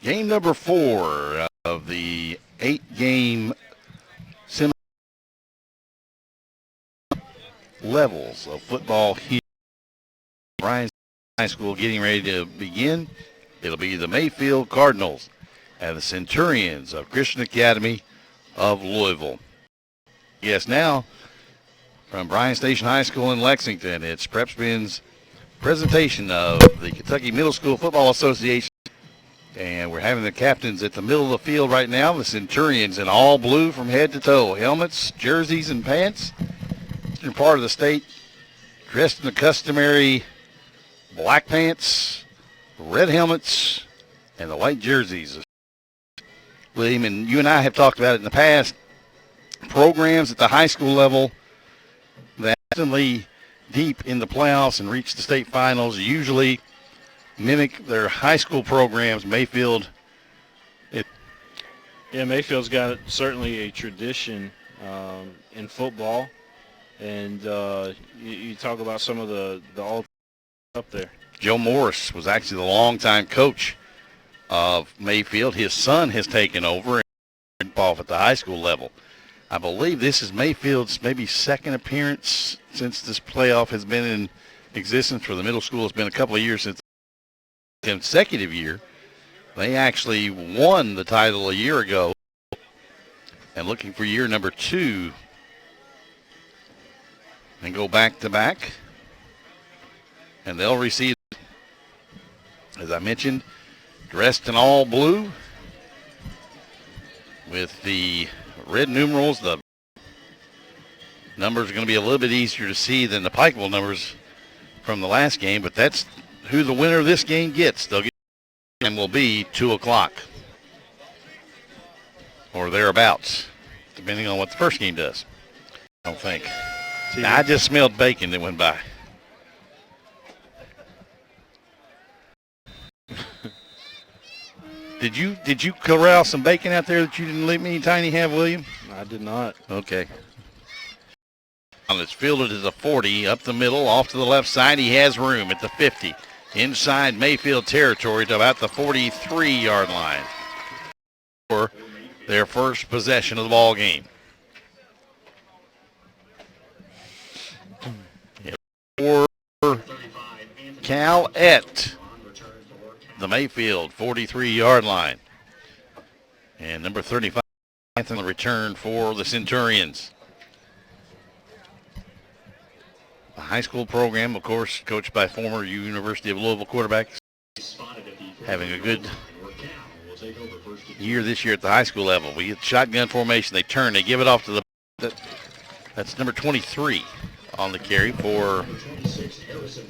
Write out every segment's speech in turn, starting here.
Game number 4 of the 8-game levels of football here at Bryan High School getting ready to begin. It'll be the Mayfield Cardinals and the Centurions of Christian Academy of Louisville. Yes, now from Bryan Station High School in Lexington, it's PrepSpin's presentation of the Kentucky Middle School Football Association. And we're having the captains at the middle of the field right now, the Centurions in all blue from head to toe. Helmets, jerseys, and pants. Eastern part of the state dressed in the customary black pants, red helmets, and the white jerseys. William, and you and I have talked about it in the past. Programs at the high school level that constantly deep in the playoffs and reach the state finals usually mimic their high school programs. Mayfield. Mayfield's got certainly a tradition in football, and you talk about some of the all up there. Joe Morris was actually the longtime coach of Mayfield. His son has taken over and off at the high school level. I believe this is Mayfield's maybe second appearance since this playoff has been in existence for the middle school. It's been a couple of years since the consecutive year. They actually won the title a year ago and looking for year number 2 and go back to back. And they'll receive, as I mentioned, dressed in all blue with the red numerals. The numbers are going to be a little bit easier to see than the Pikeville numbers from the last game, but that's who the winner of this game gets. They'll get, and will be 2 o'clock or thereabouts, depending on what the first game does. I don't think. Now, I just smelled bacon that went by. Did you corral some bacon out there that you didn't let me and Tiny have, William? I did not. Okay. And it's fielded as a 40 up the middle, off to the left side. He has room at the 50. Inside Mayfield territory to about the 43-yard line for their first possession of the ball game. For Cal at the Mayfield 43-yard line. And number 35 on the return for the Centurions. The high school program, of course, coached by former University of Louisville quarterbacks, having a good year this year at the high school level. We get shotgun formation. They turn. They give it off to that's number 23 on the carry for,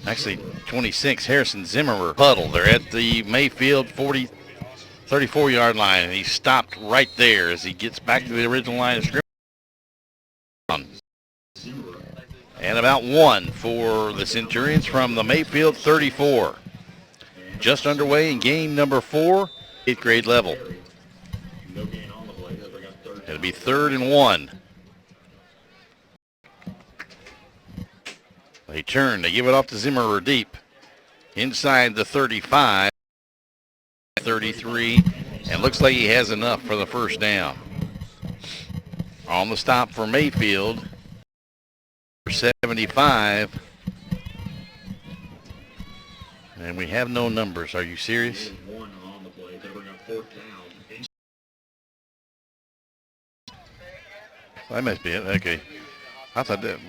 actually 26, Harrison Zimmerer. Huddle. They're at the Mayfield 34-yard line, and he stopped right there as he gets back to the original line of scrimmage. And about 1 for the Centurions from the Mayfield 34. Just underway in game number 4, 8th grade level. It'll be 3rd and 1. They turn. They give it off to Zimmerer deep. Inside the 35, 33, and looks like he has enough for the first down. On the stop for Mayfield, 75. And we have no numbers. Are you serious? That must be it. Okay. I thought that.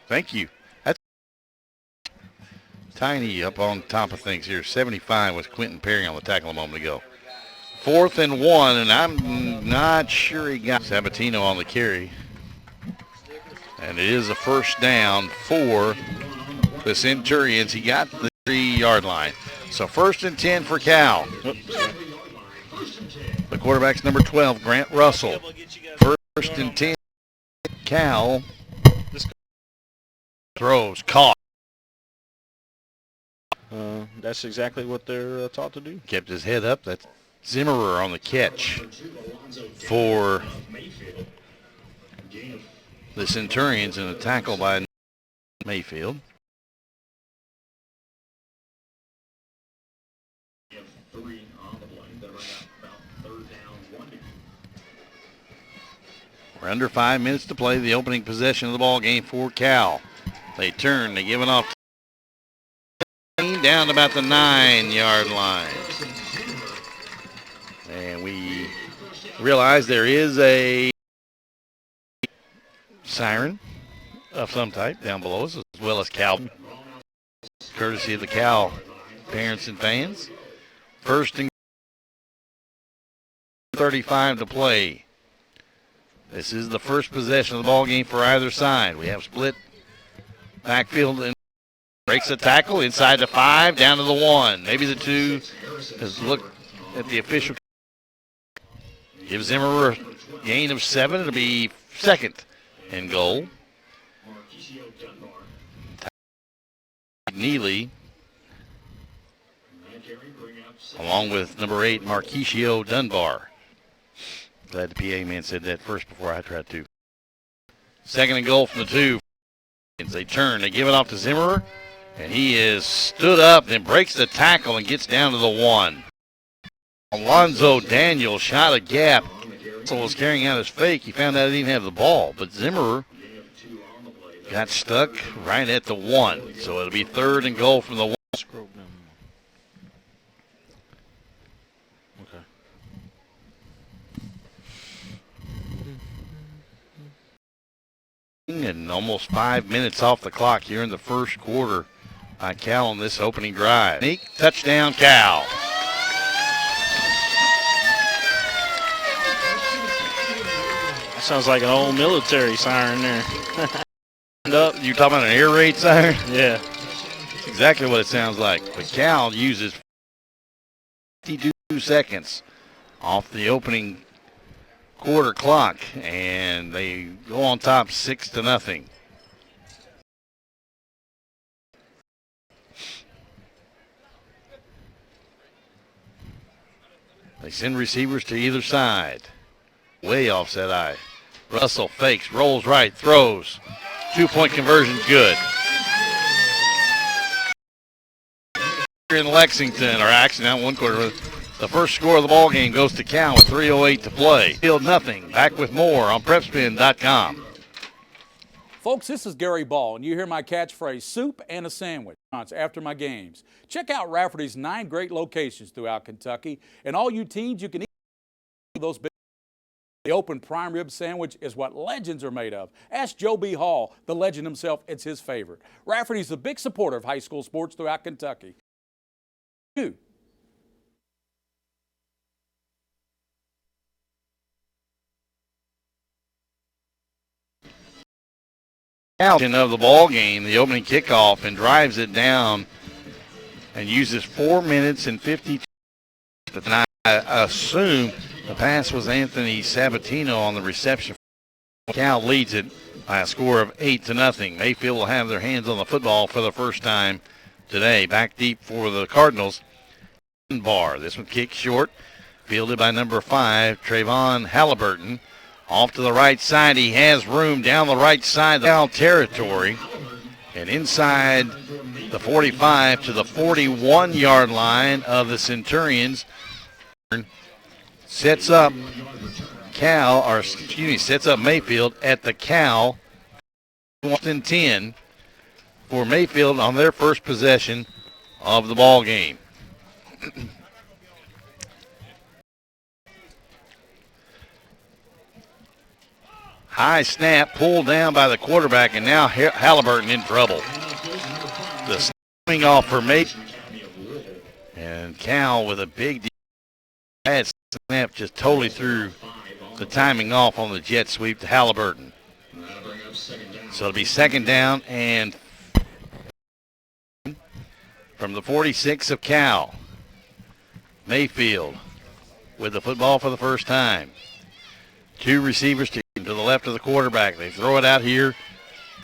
Thank you. That's Tiny up on top of things here. 75 was Quentin Perry on the tackle a moment ago. 4th and 1, and I'm not sure he got Sabatino on the carry. And it is a first down for the Centurions. He got the 3-yard line. So 1st and 10 for Cal. The quarterback's number 12, Grant Russell. 1st and 10, Cal. Throws, caught. That's exactly what they're taught to do. Kept his head up. That's Zimmerer on the catch for the Centurions, and a tackle by Mayfield. We're under 5 minutes to play. The opening possession of the ball game for Cal. They turn. They give it off down to about the 9-yard line. And we realize there is a siren of some type down below us, as well as Cal, courtesy of the Cal parents and fans. First and 35 to play. This is the first possession of the ball game for either side. We have split backfield and breaks the tackle inside the 5, down to the 1, maybe the 2. Let's look at the official. Gives Zimmer a gain of 7. It'll be second and goal. Neely, along with number 8, Marquisio Dunbar. Glad the PA man said that first before I tried to. Second and goal from the 2. They turn, they give it off to Zimmerer, and he is stood up, then breaks the tackle and gets down to the 1. Alonzo Daniel shot a gap. So was carrying out his fake. He found out he didn't have the ball, but Zimmerer got stuck right at the 1. So it'll be third and goal from the 1. Okay. And almost 5 minutes off the clock here in the first quarter by Cal on this opening drive. Sneak touchdown, Cal. Sounds like an old military siren there. You talking about an air raid siren? Yeah. That's exactly what it sounds like. But Cal uses 52 seconds off the opening quarter clock, and they go on top 6-0. They send receivers to either side. Way offset eye. Russell fakes, rolls right, throws. 2-point conversion, good. Here in Lexington, or actually not 1 quarter. The first score of the ball game goes to Cal with 3:08 to play. Field nothing. Back with more on PrepSpin.com. Folks, this is Gary Ball, and you hear my catchphrase, soup and a sandwich, after my games. Check out Rafferty's 9 great locations throughout Kentucky, and all you teens, you can eat those big. The open prime rib sandwich is what legends are made of. Ask Joe B. Hall, the legend himself, it's his favorite. Rafferty's a big supporter of high school sports throughout Kentucky. Out of the ball game, the opening kickoff, and drives it down and uses 4 minutes and 52. And I assume the pass was Anthony Sabatino on the reception. Cal leads it by a score of 8-0. Mayfield will have their hands on the football for the first time today. Back deep for the Cardinals. Bar. This one kicked short. Fielded by number 5, Trayvon Halliburton. Off to the right side. He has room down the right side of the Cal territory. And inside the 45 to the 41-yard line of the Centurions. Sets up sets up Mayfield at the Cal 10 for Mayfield on their first possession of the ball game. High snap pulled down by the quarterback, and now Halliburton in trouble. The swing off for Mayfield, and Cal with a big bad snap just totally threw the timing off on the jet sweep to Halliburton. So it'll be second down and from the 46 of Cal. Mayfield with the football for the first time. 2 receivers to the left of the quarterback. They throw it out here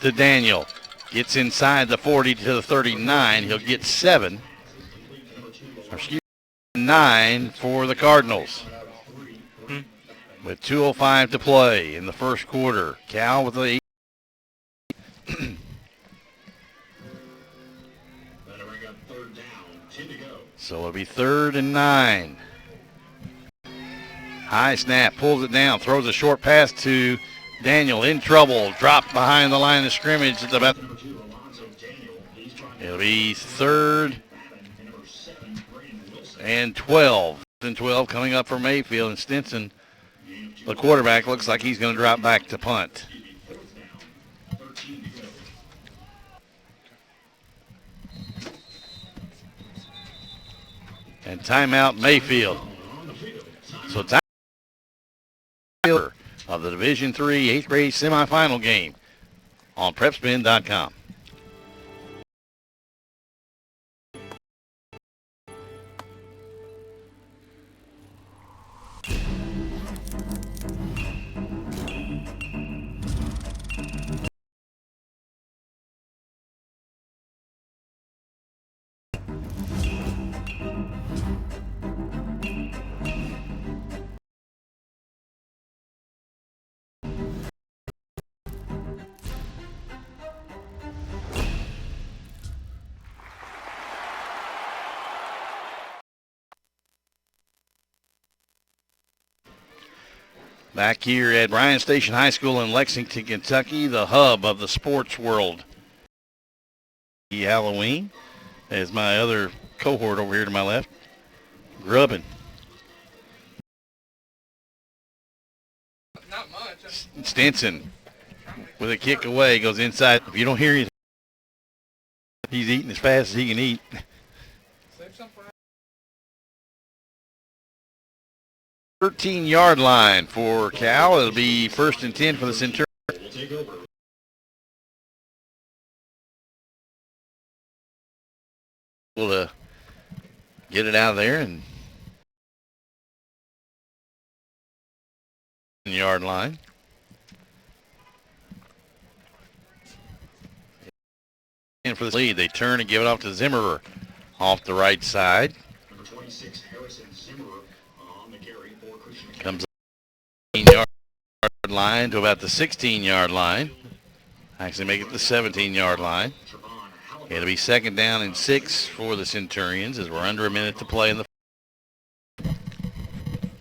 to Daniel. Gets inside the 40 to the 39. He'll get 9 for the Cardinals. With 2:05 to play in the first quarter. Cal with the so it'll be 3rd and 9. High snap, pulls it down, throws a short pass to Daniel in trouble, dropped behind the line of scrimmage at about. It'll be 3rd and 12. And 12 coming up for Mayfield, and Stinson, the quarterback, looks like he's going to drop back to punt. And timeout Mayfield. So time of the Division III 8th grade semifinal game on PrepSpin.com. Back here at Bryan Station High School in Lexington, Kentucky, the hub of the sports world. Halloween, as my other cohort over here to my left, grubbing. Not much. Stinson with a kick away goes inside. If you don't hear it, he's eating as fast as he can eat. Save some for 13-yard line for Cal. It'll be 1st and 10 for the Centurions. Able to get it out of there and yard line. And for the lead, they turn and give it off to Zimmerer off the right side. Number 26, Harrison Zimmerer on the carry for Christian Academy. Comes up 18-yard line to about the 16-yard line. Actually make it the 17-yard line. It'll be 2nd down and 6 for the Centurions as we're under a minute to play in the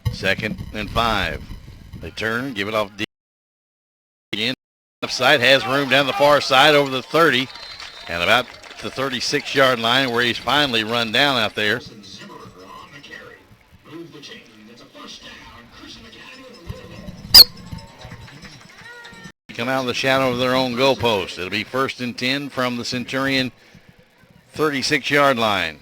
2nd and 5. They turn, give it off deep again. Left side has room down the far side over the 30 and about the 36-yard line where he's finally run down out there. Come out of the shadow of their own goalpost. It'll be 1st and 10 from the Centurion 36-yard line.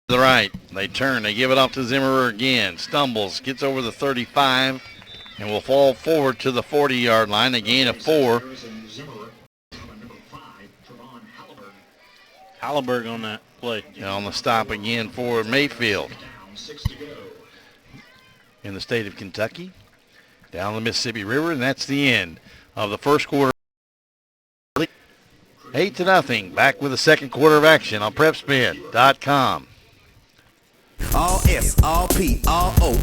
To the right, they turn, they give it off to Zimmerer again. Stumbles, gets over the 35, and will fall forward to the 40-yard line. A gain of 4. Halliburg on that play. And on the stop again for Mayfield. In the state of Kentucky, down the Mississippi River, and that's the end of the first quarter. 8-0. Back with the second quarter of action on PrepSpin.com. All S, all P, all O.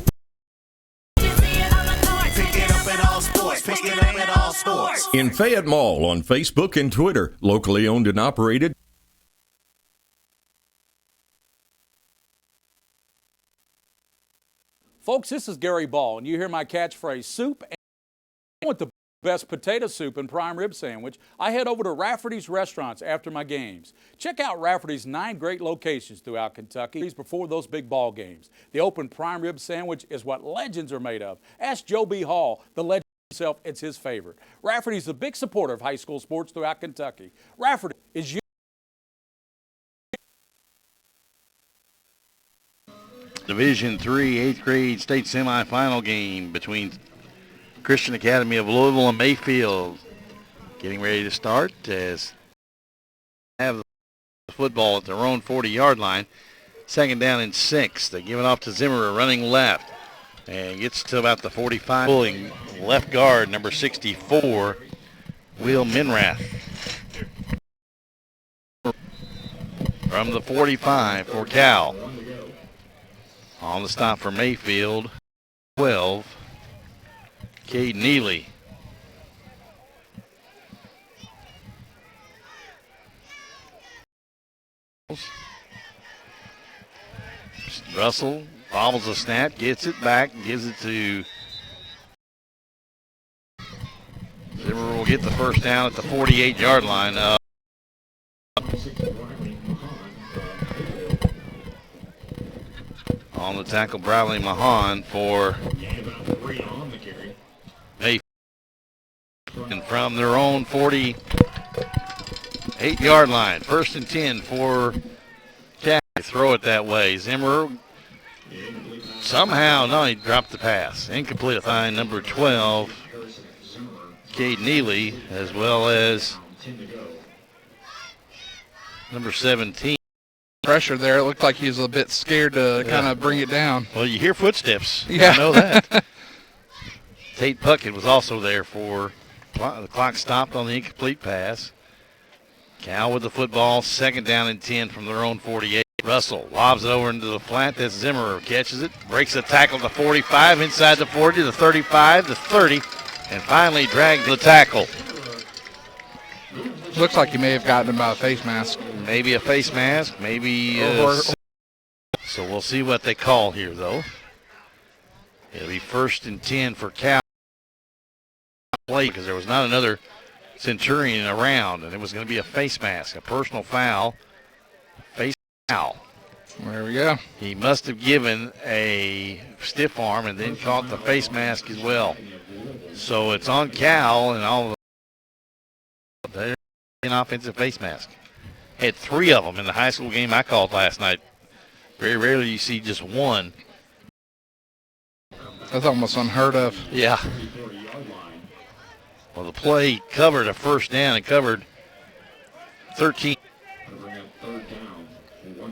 Pick it up at all sports. Pick it up at all sports. In Fayette Mall on Facebook and Twitter, locally owned and operated. Folks, this is Gary Ball, and you hear my catchphrase, soup. And I want the best potato soup and prime rib sandwich. I head over to Rafferty's Restaurants after my games. Check out Rafferty's 9 great locations throughout Kentucky before those big ball games. The open prime rib sandwich is what legends are made of. Ask Joe B. Hall, the legend himself, it's his favorite. Rafferty's a big supporter of high school sports throughout Kentucky. Rafferty is you. Division III 8th grade state semifinal game between Christian Academy of Louisville and Mayfield. Getting ready to start as they have the football at their own 40-yard line. 2nd down and 6. They give it off to Zimmerer running left and gets to about the 45. Pulling left guard number 64, Will Minrath. From the 45 for Cal. On the stop for Mayfield, 12, Cade Neely. Russell bobbles a snap, gets it back, gives it to get the first down at the 48-yard line. On the tackle, Bradley Mahan for Mayfield. And from their own 48-yard line, 1st and 10 for Cat. Throw it that way. Zimmer somehow, no, he dropped the pass. Incomplete line, number 12, Cade Neely, as well as number 17. Pressure there. It looked like he was a bit scared to kind of bring it down. Well, you hear footsteps. Yeah. I know that. Tate Puckett was also there for the clock stopped on the incomplete pass. Cal with the football, 2nd down and 10 from their own 48. Russell lobs it over into the flat. That's Zimmer catches it, breaks the tackle to 45, inside the 40, the 35, the 30, and finally dragged the tackle. Looks like he may have gotten him by a face mask. Maybe a face mask, maybe. So we'll see what they call here, though. It'll be 1st and 10 for Cal. Play because there was not another Centurion around, and it was going to be a face mask, a personal foul. Face foul. There we go. He must have given a stiff arm and then caught the face mask as well. So it's on Cal and all of them. An offensive face mask. Had 3 of them in the high school game I called last night. Very rarely you see just one. That's almost unheard of. Yeah. Well, the play covered a 1st down and covered 13.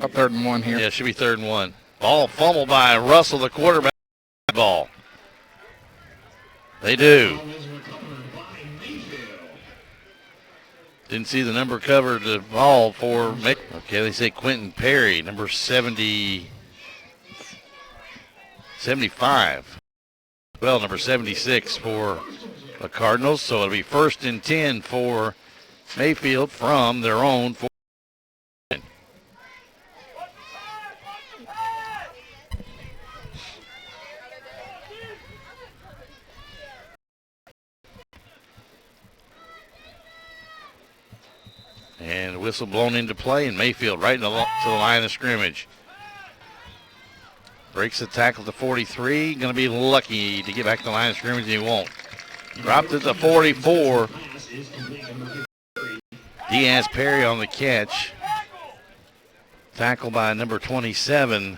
Up 3rd and 1 here. Yeah, it should be 3rd and 1. Ball fumbled by Russell, the quarterback. Ball. They do. Didn't see the number covered the ball for. Okay, they say Quentin Perry, number 75. Well, number 76 for the Cardinals. So it'll be 1st and 10 for Mayfield from their own 4. And whistle blown into play, and Mayfield right to the line of scrimmage. Breaks the tackle to 43. Going to be lucky to get back to the line of scrimmage, and he won't. Dropped it to 44. Diaz Perry on the catch. Tackle by number 27,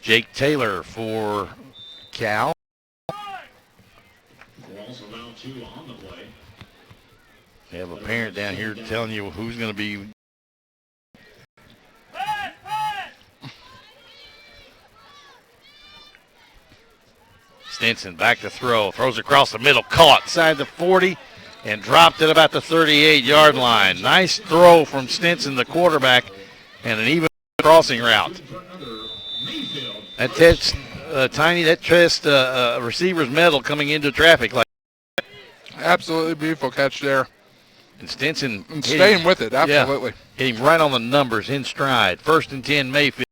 Jake Taylor for Cal. They have a parent down here telling you who's going to be. Stinson back to throw. Throws across the middle. Caught inside the 40 and dropped it about the 38-yard line. Nice throw from Stinson, the quarterback, and an even crossing route. That test, Tiny, that test receiver's medal coming into traffic. Absolutely beautiful catch there. And Stinson and staying with it, absolutely. Yeah, hit him right on the numbers in stride. 1st and 10, Mayfield.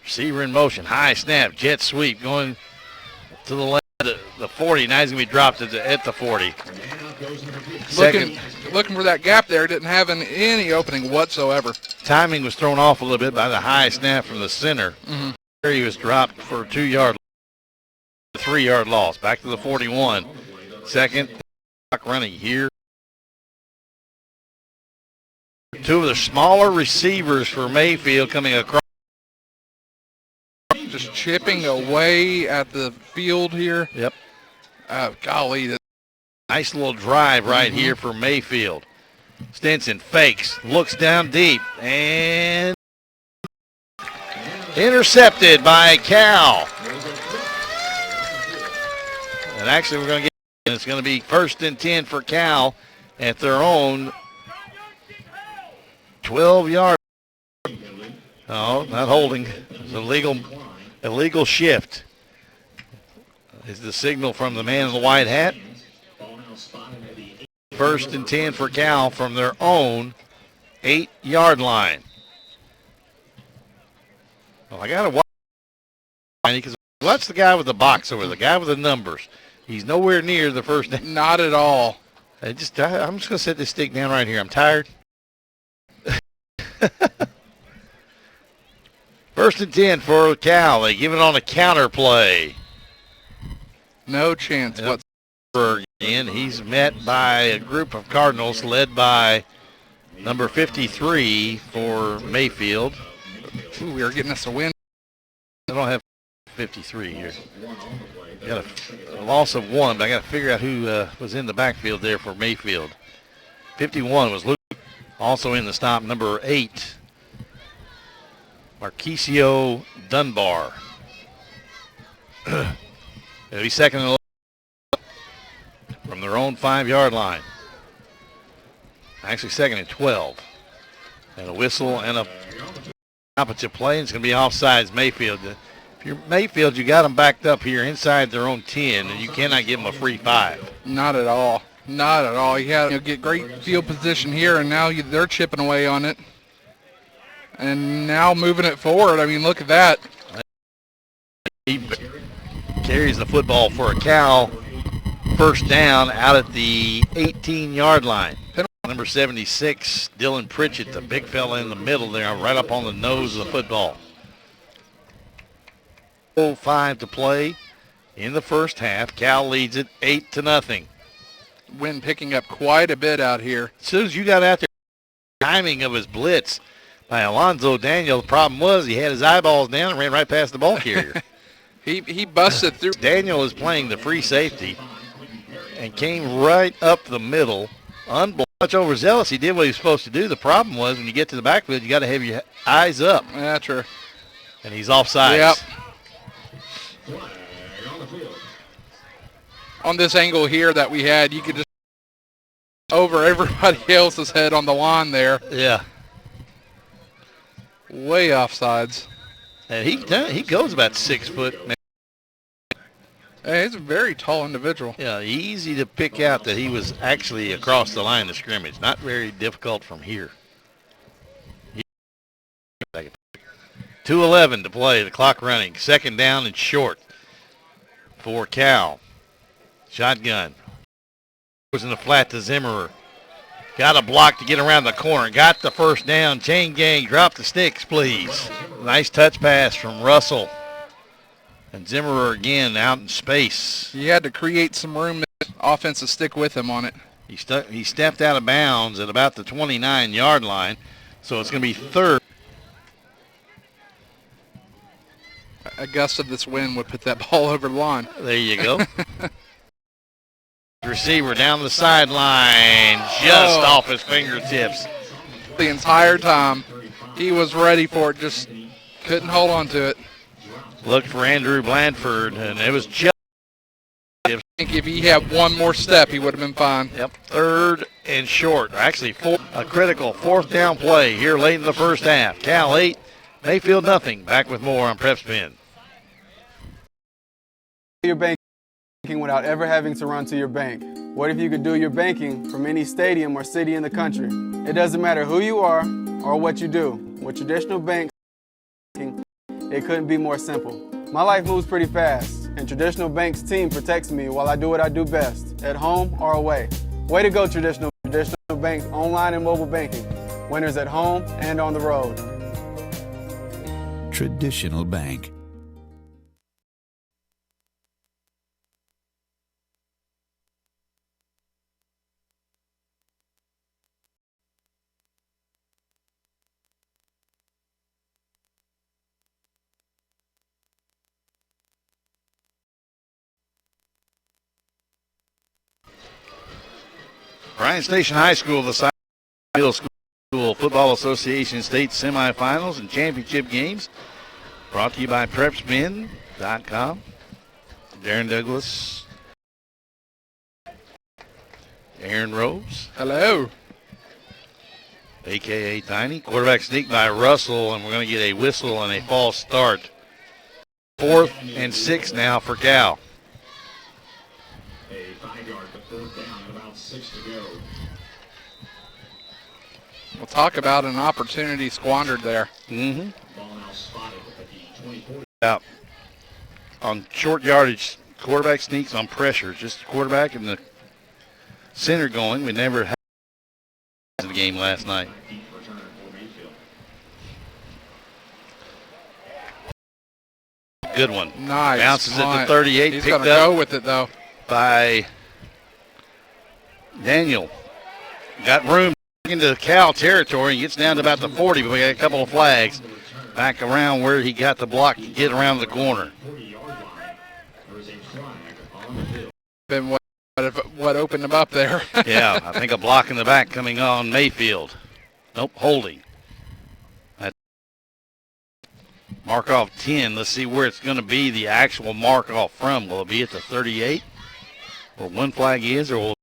Receiver in motion, high snap, jet sweep going to the left, the 40. Now he's going to be dropped at the 40. Looking for that gap there, didn't have any opening whatsoever. Timing was thrown off a little bit by the high snap from the center. There he was dropped for a 2-yard, 3-yard loss. Back to the 41. 2nd. Running here. 2 of the smaller receivers for Mayfield coming across. Just chipping away at the field here. Yep. Golly. Nice little drive right here for Mayfield. Stinson fakes, looks down deep, and intercepted by Cal. And actually we're going to get. And it's going to be 1st and 10 for Cal at their own 12-yard. Oh, not holding. It's a illegal shift. Is the signal from the man in the white hat. 1st and 10 for Cal from their own 8-yard line. Well, I got to watch because watch the guy with the box over, the guy with the numbers. He's nowhere near the first down. Not at all. I'm just going to set this stick down right here. I'm tired. First and 10 for Cal. They give it on a counter play. No chance. Yep. Again, he's met by a group of Cardinals led by number 53 for Mayfield. Ooh, we are getting us a win. I don't have 53 here. Got a loss of 1, but I got to figure out who was in the backfield there for Mayfield. 51 was Luke. Also in the stop, number 8, Marquisio Dunbar. It'll be second and 11 from their own 5-yard line. Actually, second and 12. And a whistle and a opposite play. It's going to be offsides Mayfield. If you're Mayfield, you got them backed up here inside their own 10, and you cannot give them a free 5. Not at all. Not at all. You get great field position here, and now they're chipping away on it. And now moving it forward. I mean, look at that. He carries the football for a Cal first down out at the 18-yard line. Number 76, Dylan Pritchett, the big fella in the middle there, right up on the nose of the football. 5 to play in the first half. Cal leads it 8-0. Wynn picking up quite a bit out here. As soon as you got out there, timing of his blitz by Alonzo Daniel, the problem was he had his eyeballs down and ran right past the ball carrier. He busted through. Daniel is playing the free safety and came right up the middle. Much overzealous. He did what he was supposed to do. The problem was when you get to the backfield, you got to have your eyes up. Yeah, true. And he's offside. Yep. On this angle here that we had, you could just over everybody else's head on the line there. Yeah. Way offsides. And he goes about 6 foot. Hey, he's a very tall individual. Yeah, easy to pick out that he was actually across the line of scrimmage. Not very difficult from here. 2:11 to play. The clock running. Second down and short for Cal. Shotgun. Goes in the flat to Zimmerer. Got a block to get around the corner. Got the first down. Chain gang. Drop the sticks, please. Nice touch pass from Russell. And Zimmerer again out in space. He had to create some room for the offense to stick with him on it. He stepped out of bounds at about the 29-yard line, so it's going to be third. A gust of this wind would put that ball over the line. There you go. Receiver down the sideline, just off his fingertips. The entire time, he was ready for it, just couldn't hold on to it. Looked for Andrew Blandford, and it was just. I think if he had one more step, he would have been fine. Yep, third and short. Actually, a critical fourth down play here late in the first half. Cal 8, Mayfield nothing. Back with more on PrepSpin. Your banking without ever having to run to your bank. What if you could do your banking from any stadium or city in the country? It doesn't matter who you are or what you do. With traditional banking, it couldn't be more simple. My life moves pretty fast, and Traditional Bank's team protects me while I do what I do best, at home or away. Way to go, Traditional Bank's online and mobile banking. Winners at home and on the road. Traditional Bank. Bryan Station High School, the Middle School Football Association state semifinals and championship games. Brought to you by PrepSpin.com. Darren Douglas. Aaron Rose. Hello. A.K.A. Tiny. Quarterback sneak by Russell, and we're going to get a whistle and a false start. 4th and 6 now for Cal. A 5-yard but fourth down and about 6 to go. We'll talk about an opportunity squandered there. Mm-hmm. Ball now spotted at the 24. Out on short yardage quarterback sneaks on pressure. Just the quarterback and the center going. We never had in the game last night. Good one. Nice. Bounces punt. at the 38. He's Picked going to up go with it, though. by Daniel. Got room into Cal territory. He gets down to about the 40, but we got a couple of flags. Back around where he got the block to get around the corner. Been what opened him up there. Yeah, I think a block in the back coming on Mayfield. Nope, holding. Mark off 10. Let's see where it's going to be the actual mark off from. Will it be at the 38? Where one flag is, or will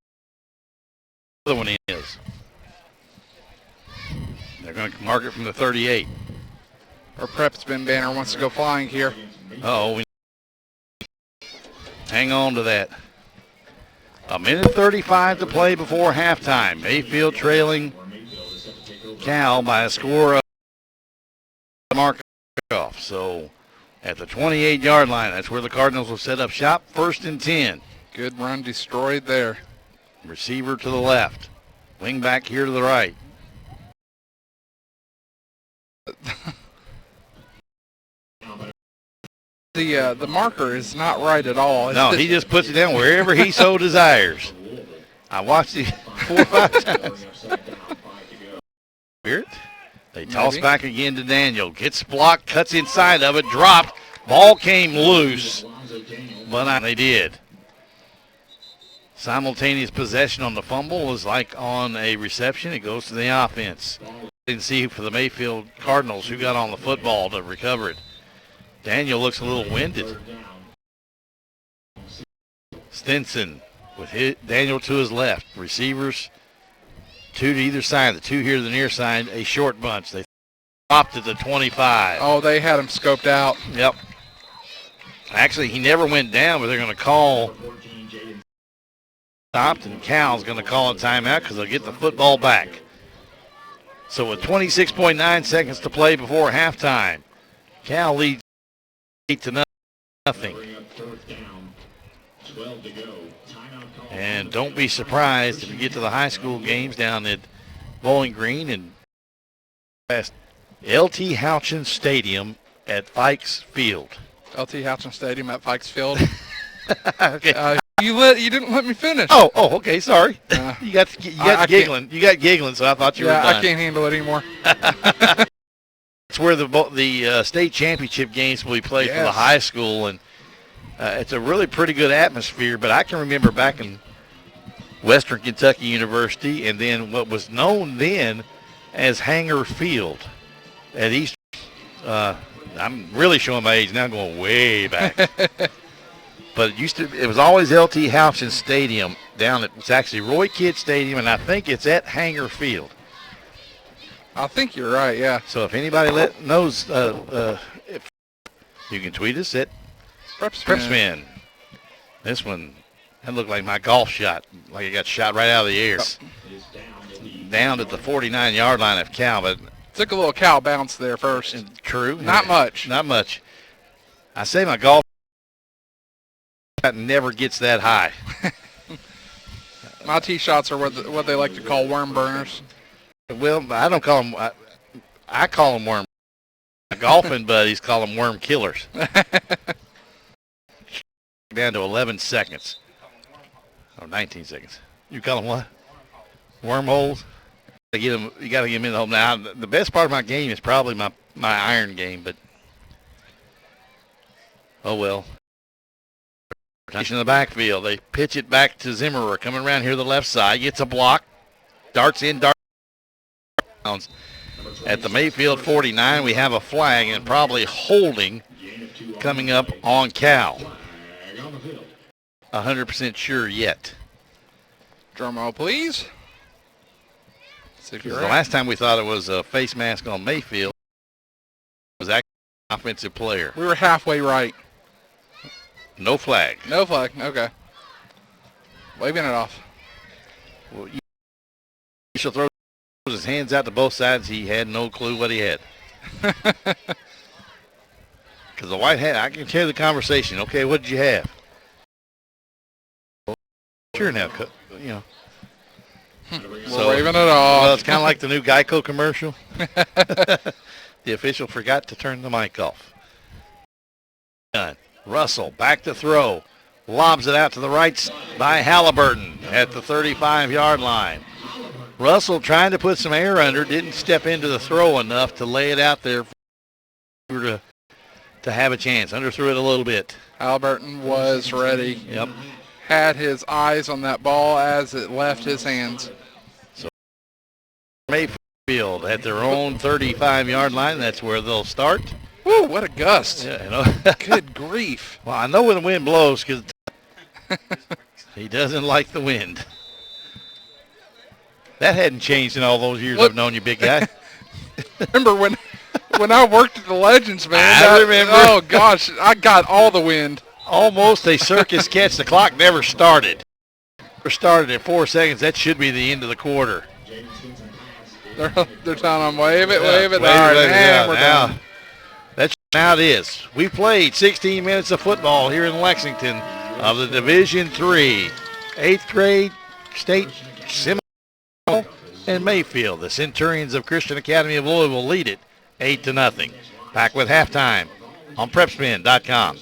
the other one is? They're going to mark it from the 38. Our PrepSpin banner wants to go flying here. We hang on to that. A minute 35 to play before halftime. Mayfield trailing Cal by a score of mark off. So at the 28-yard line, that's where the Cardinals will set up shop. 1st and 10. Good run destroyed there. Receiver to the left. Wing back here to the right. The marker is not right at all. No, he just puts it down wherever he so desires. I watched it 4 or 5 times. Spirit. They toss back again to Daniel. Gets blocked, cuts inside of it, dropped. Ball came loose, but they did. Simultaneous possession on the fumble is like on a reception. It goes to the offense. Didn't see for the Mayfield Cardinals who got on the football to recover it. Daniel looks a little winded. Stinson with Daniel to his left. Receivers, 2 to either side. The 2 here to the near side, a short bunch. They stopped at the 25. Oh, they had him scoped out. Yep. Actually, he never went down, but they're going to call. Stopped, and Cal's going to call a timeout because they'll get the football back. So with 26.9 seconds to play before halftime, Cal leads 8-0. And don't be surprised if you get to the high school games down at Bowling Green and past LT Houchin Stadium at Fikes Field. LT Houchin Stadium at Fikes Field. Okay. You didn't let me finish. Oh, okay. Sorry. You got giggling. You got giggling, so I thought you were done. I can't handle it anymore. It's where the state championship games will be played for the high school, and it's a really pretty good atmosphere. But I can remember back in Western Kentucky University, and then what was known then as Hanger Field at East. I'm really showing my age now, going way back. But it was always LT Houchin Stadium down at, it's actually Roy Kidd Stadium, and I think it's at Hanger Field. I think you're right, yeah. So if anybody knows, if you can tweet us at PrepSpin. This one, that looked like my golf shot, like it got shot right out of the air. Down at the 49-yard line of Cal, but took a little cow bounce there first. True. Not much. Not much. I say my golf shot never gets that high. My tee shots are what they like to call worm burners. Well, I don't call them. I call them worm. My golfing buddies call them worm killers. Down to 11 seconds. Or 19 seconds. You call them what? Wormholes. You got to get them in the hole. Now, the best part of my game is probably my iron game, but oh well. In the backfield, they pitch it back to Zimmerer, coming around here to the left side, gets a block, darts in, at the Mayfield 49. We have a flag and probably holding coming up on Cal. 100% sure yet. Drum roll, please. The last time we thought it was a face mask on Mayfield, it was actually an offensive player. We were halfway right. No flag. No flag. Okay. Waving it off. Well, you shall throw his hands out to both sides. He had no clue what he had. Because the white hat, I can tell you the conversation. Okay, what did you have? pitcher now, you know. We're waving it off. Well, it's kind of like the new Geico commercial. The official forgot to turn the mic off. Done. Russell back to throw. Lobs it out to the right by Halliburton at the 35-yard line. Russell trying to put some air under, didn't step into the throw enough to lay it out there to have a chance. Underthrew it a little bit. Halliburton was ready. Yep. Had his eyes on that ball as it left his hands. So Mayfield at their own 35-yard line. That's where they'll start. Woo, what a gust. Yeah, you know. Good grief. Well, I know when the wind blows because he doesn't like the wind. That hadn't changed in all those years I've known you, big guy. Remember when I worked at the Legends, man? I remember. Oh, gosh, I got all the wind. Almost a circus catch. The clock never started. Never started at 4 seconds. That should be the end of the quarter. They're telling them, wave it. All right, yeah, we're now, done. now it is. We played 16 minutes of football here in Lexington of the Division III 8th grade state semi in Mayfield. The Centurions of Christian Academy of Louisville lead it 8-0. Back with halftime on PrepSpin.com.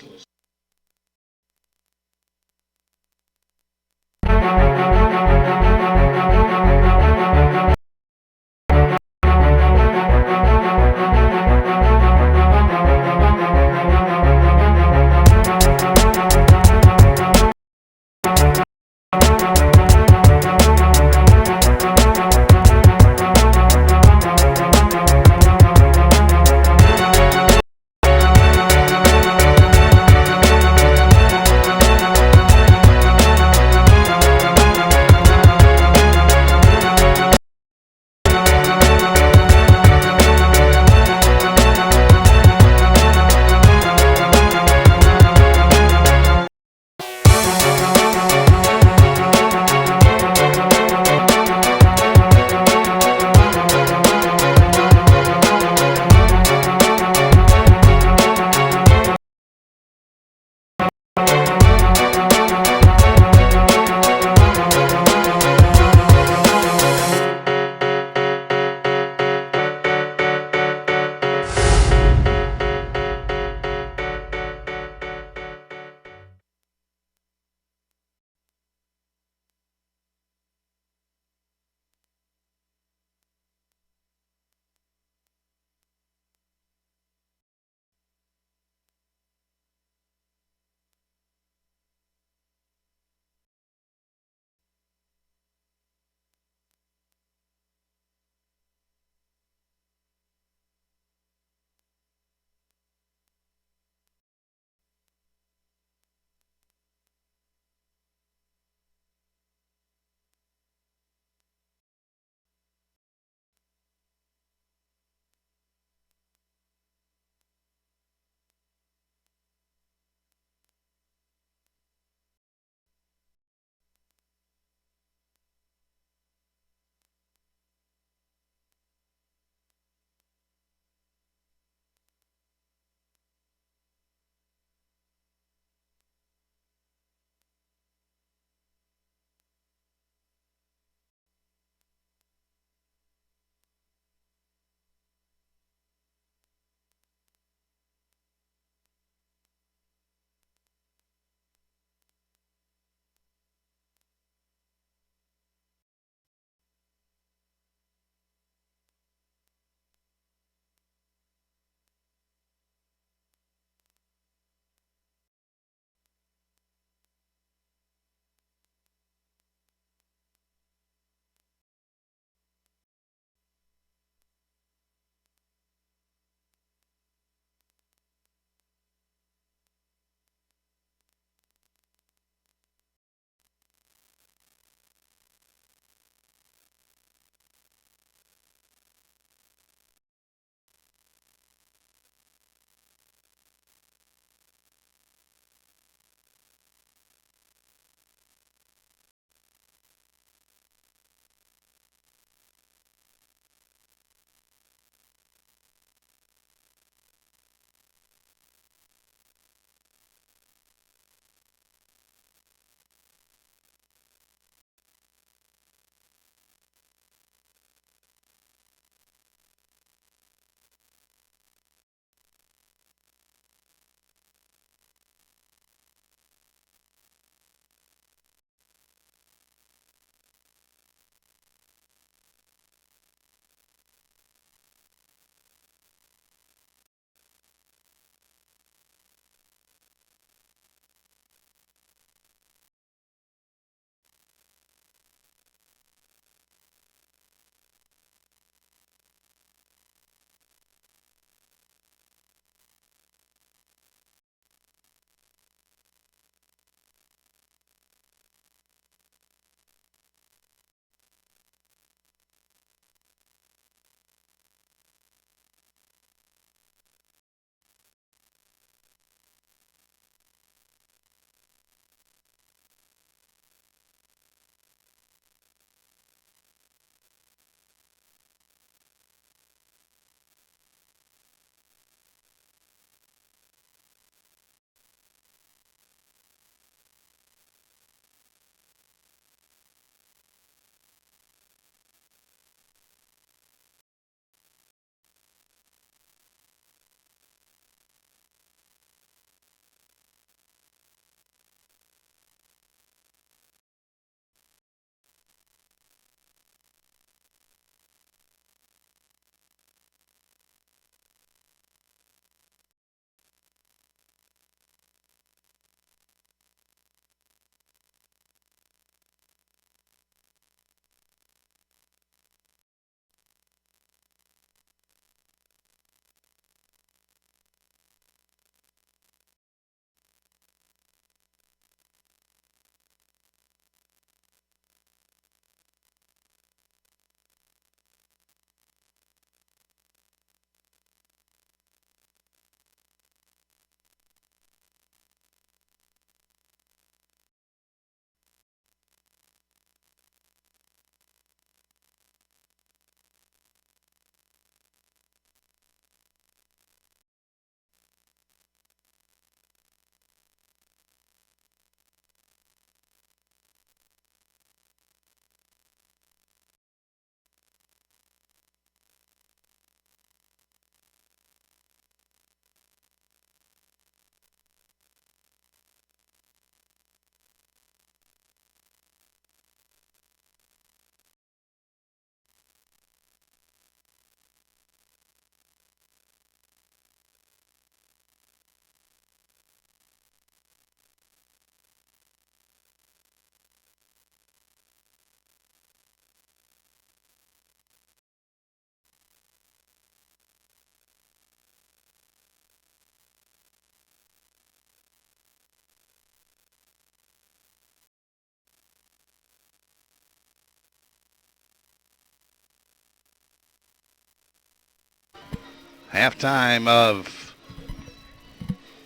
halftime of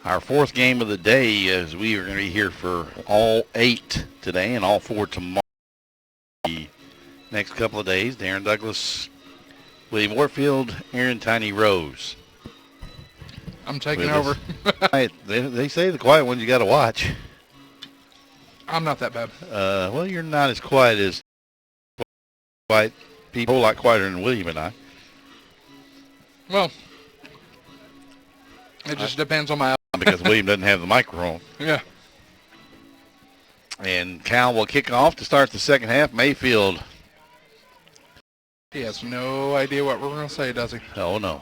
our fourth game of the day, as we are going to be here for all 8 today and all 4 tomorrow. The next couple of days, Darren Douglas, William Warfield, Aaron Tiny Rose. I'm taking over. They say the quiet ones you got to watch. I'm not that bad. Well, you're not as quiet as quiet people, a whole lot quieter than William and I. Well, it just depends on my... Because William doesn't have the microphone. Yeah. And Cal will kick off to start the second half. Mayfield. He has no idea what we're going to say, does he? Oh, no.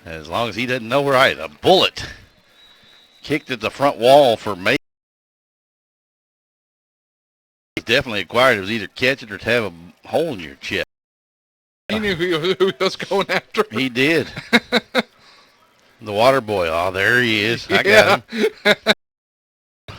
As long as he doesn't know we're right. A bullet kicked at the front wall for Mayfield. He's definitely acquired. It was either catch it or to have a hole in your chest. He knew who he was going after. He did. The water boy. Oh, there he is. I got him.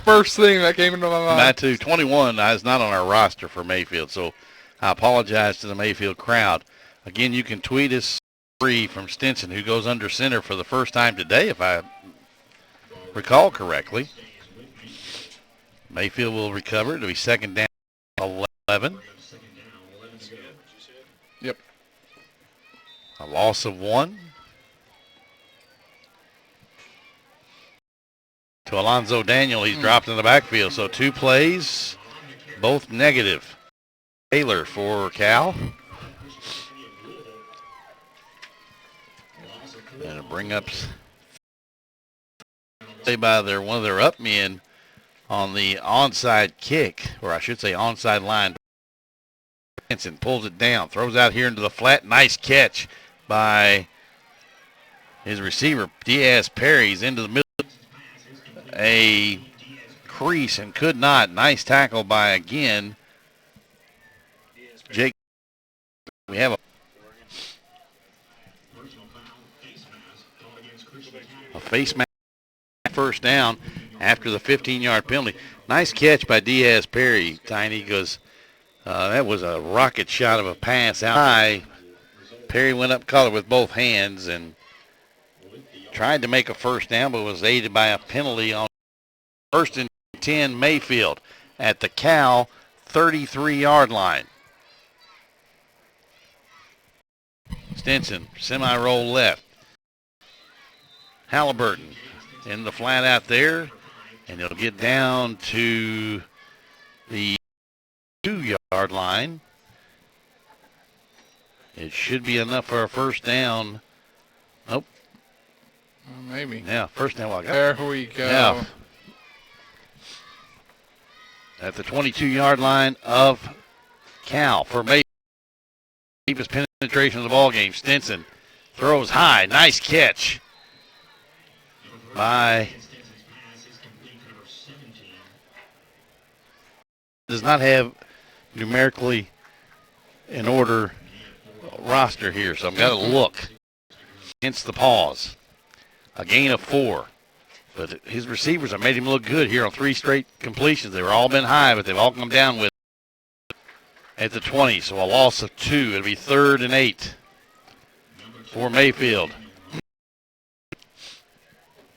First thing that came into my mind. That too. 21 is not on our roster for Mayfield, so I apologize to the Mayfield crowd. Again, you can tweet us free from Stinson, who goes under center for the first time today, if I recall correctly. Mayfield will recover. It'll be second down 11. Yep. A loss of 1. To Alonzo Daniel, he's dropped in the backfield. So 2 plays, both negative. Taylor for Cal. And a bring up by one of their up men on the onside kick, or I should say onside line. Benson pulls it down, throws out here into the flat. Nice catch by his receiver, Diaz Perry's into the middle. A crease and could not. Nice tackle by, again, Jake. We have a face mask, first down after the 15-yard penalty. Nice catch by Diaz Perry. Tiny goes, that was a rocket shot of a pass out high. Perry went up color with both hands and tried to make a first down, but was aided by a penalty on first and 10 Mayfield at the Cal 33-yard line. Stinson, semi-roll left. Halliburton in the flat out there, and he'll get down to the 2-yard line. It should be enough for a first down. Nope. Maybe. Yeah, first down. Well, there we go. Yeah. At the 22-yard line of Cal for Mayfield. Deepest penetration of the ball game. Stinson throws high. Nice catch by. Does not have numerically in order roster here, so I've got to look against the pause. A gain of 4. But his receivers have made him look good here on 3 straight completions. They've all been high, but they've all come down with at the 20. So a loss of 2. It'll be 3rd and 8 for Mayfield.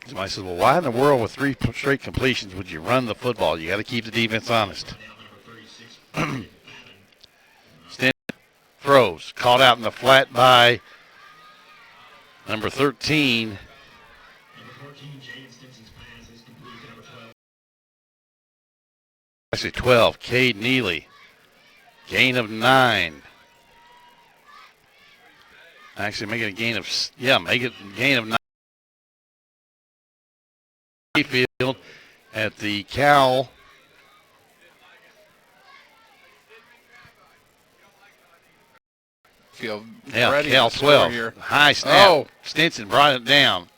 Somebody says, well, why in the world with 3 straight completions would you run the football? You got to keep the defense honest. Stinson throws. Caught out in the flat by number 13. Actually 12, Cade Neely. Gain of 9. Actually make it a gain of, make it a gain of 9. Mayfield at the Cal. Feel Yeah, ready Cal to score 12. here. High snap. Oh. Stinson brought it down.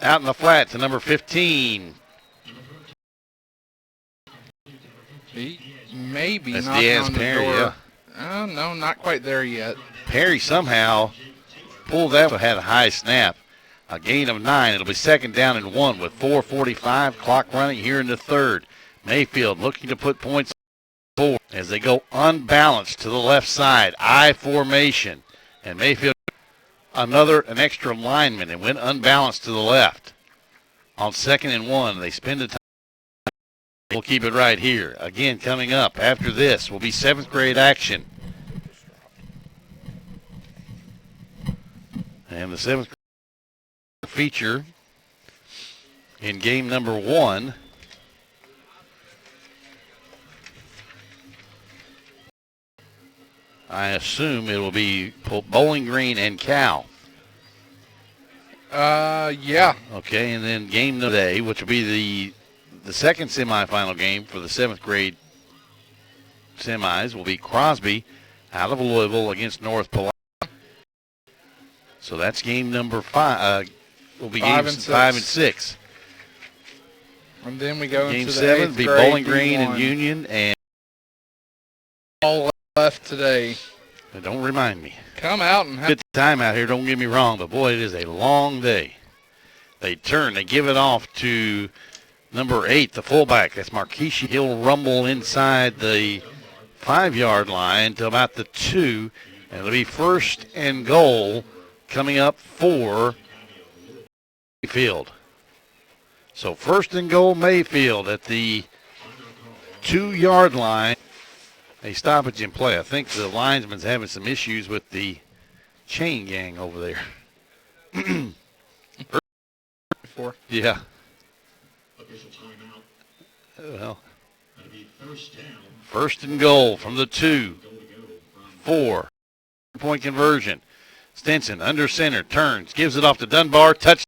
Out in the flat to number 15. Maybe That's knocking Diaz on the Perry, door. yeah. No, not quite there yet. Perry somehow pulled that, had a high snap. A gain of 9. It'll be second down and 1 with 4:45 clock running here in the 3rd. Mayfield looking to put points on the board as they go unbalanced to the left side. I formation. And Mayfield, an extra lineman, and went unbalanced to the left. On 2nd and 1, they spin the time. We'll keep it right here. Again, coming up after this will be 7th grade action. And the 7th grade feature in game number 1. I assume it will be Bowling Green and Cal. Yeah. Okay, and then game today, which will be the second semifinal game for the 7th grade semis, will be Crosby out of Louisville against North Polaris. So that's game number 5. Will be games 5 and 6. And then we go game into the 7 will 8th be grade Bowling Green D1. and Union, and All left today. don't remind me. Come out and have Good time out here, don't get me wrong, but boy, it is a long day. They turn, they give it off to number 8, the fullback. That's Marquise. He'll rumble inside the 5-yard line to about the 2, and it'll be 1st and goal coming up for Mayfield. So 1st and goal Mayfield at the 2-yard line. A stoppage in play. I think the linesman's having some issues with the chain gang over there. Yeah. Official timeout. Well, That'll be first down. 1st and goal from the 2. 4. Point conversion. Stinson under center, turns, gives it off to Dunbar, touch.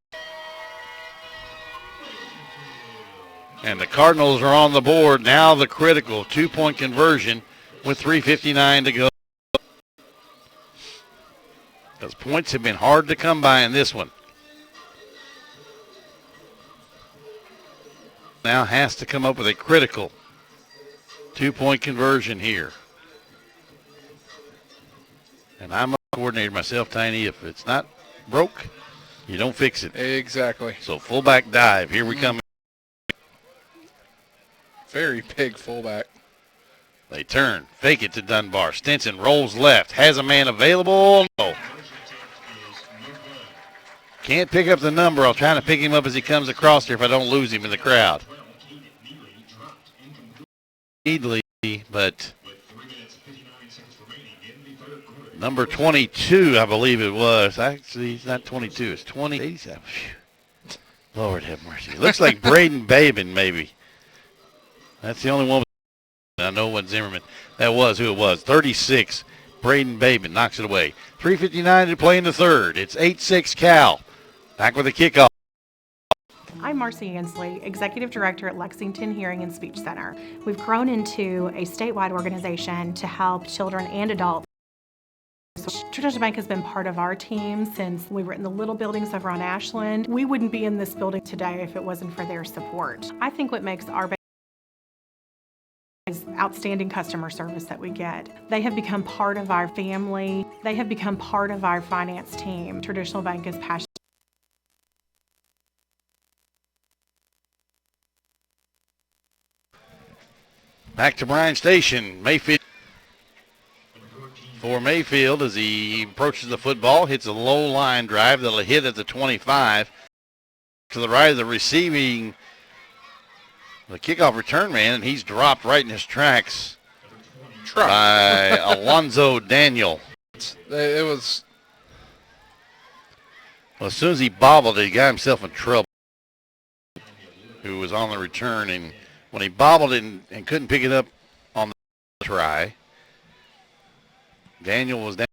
And the Cardinals are on the board. Now the critical 2-point conversion with 3:59 to go. Those points have been hard to come by in this one. Now has to come up with a critical 2-point conversion here. And I'm a coordinator myself, Tiny. If it's not broke, you don't fix it. Exactly. So fullback dive. Here we come. Very big fullback. They turn, fake it to Dunbar. Stinson rolls left, has a man available. No. Can't pick up the number. I'll try to pick him up as he comes across here if I don't lose him in the crowd. Needly, but number 22, I believe it was. Actually, he's not 22. It's 87. Lord have mercy. Looks like Braden Babin, maybe. That's the only one. I know what Zimmerman. That was who it was. 36. Braden Babin knocks it away. 3:59 to play in the 3rd. It's 8-6 Cal. Back with the kickoff. I'm Marcy Ansley, Executive Director at Lexington Hearing and Speech Center. We've grown into a statewide organization to help children and adults. Traditional Bank has been part of our team since we were in the little buildings over on Ashland. We wouldn't be in this building today if it wasn't for their support. I think what makes our bank is outstanding customer service that we get. They have become part of our family. They have become part of our finance team. Traditional Bank is passionate. Back to Bryan Station. Mayfield. For Mayfield as he approaches the football, hits a low line drive that'll hit at the 25. To the right of the receiving, the kickoff return man, and he's dropped right in his tracks by Alonzo Daniel. It was. Well, as soon as he bobbled it, he got himself in trouble. Who was on the return, and when he bobbled it and couldn't pick it up on the try, Daniel was down.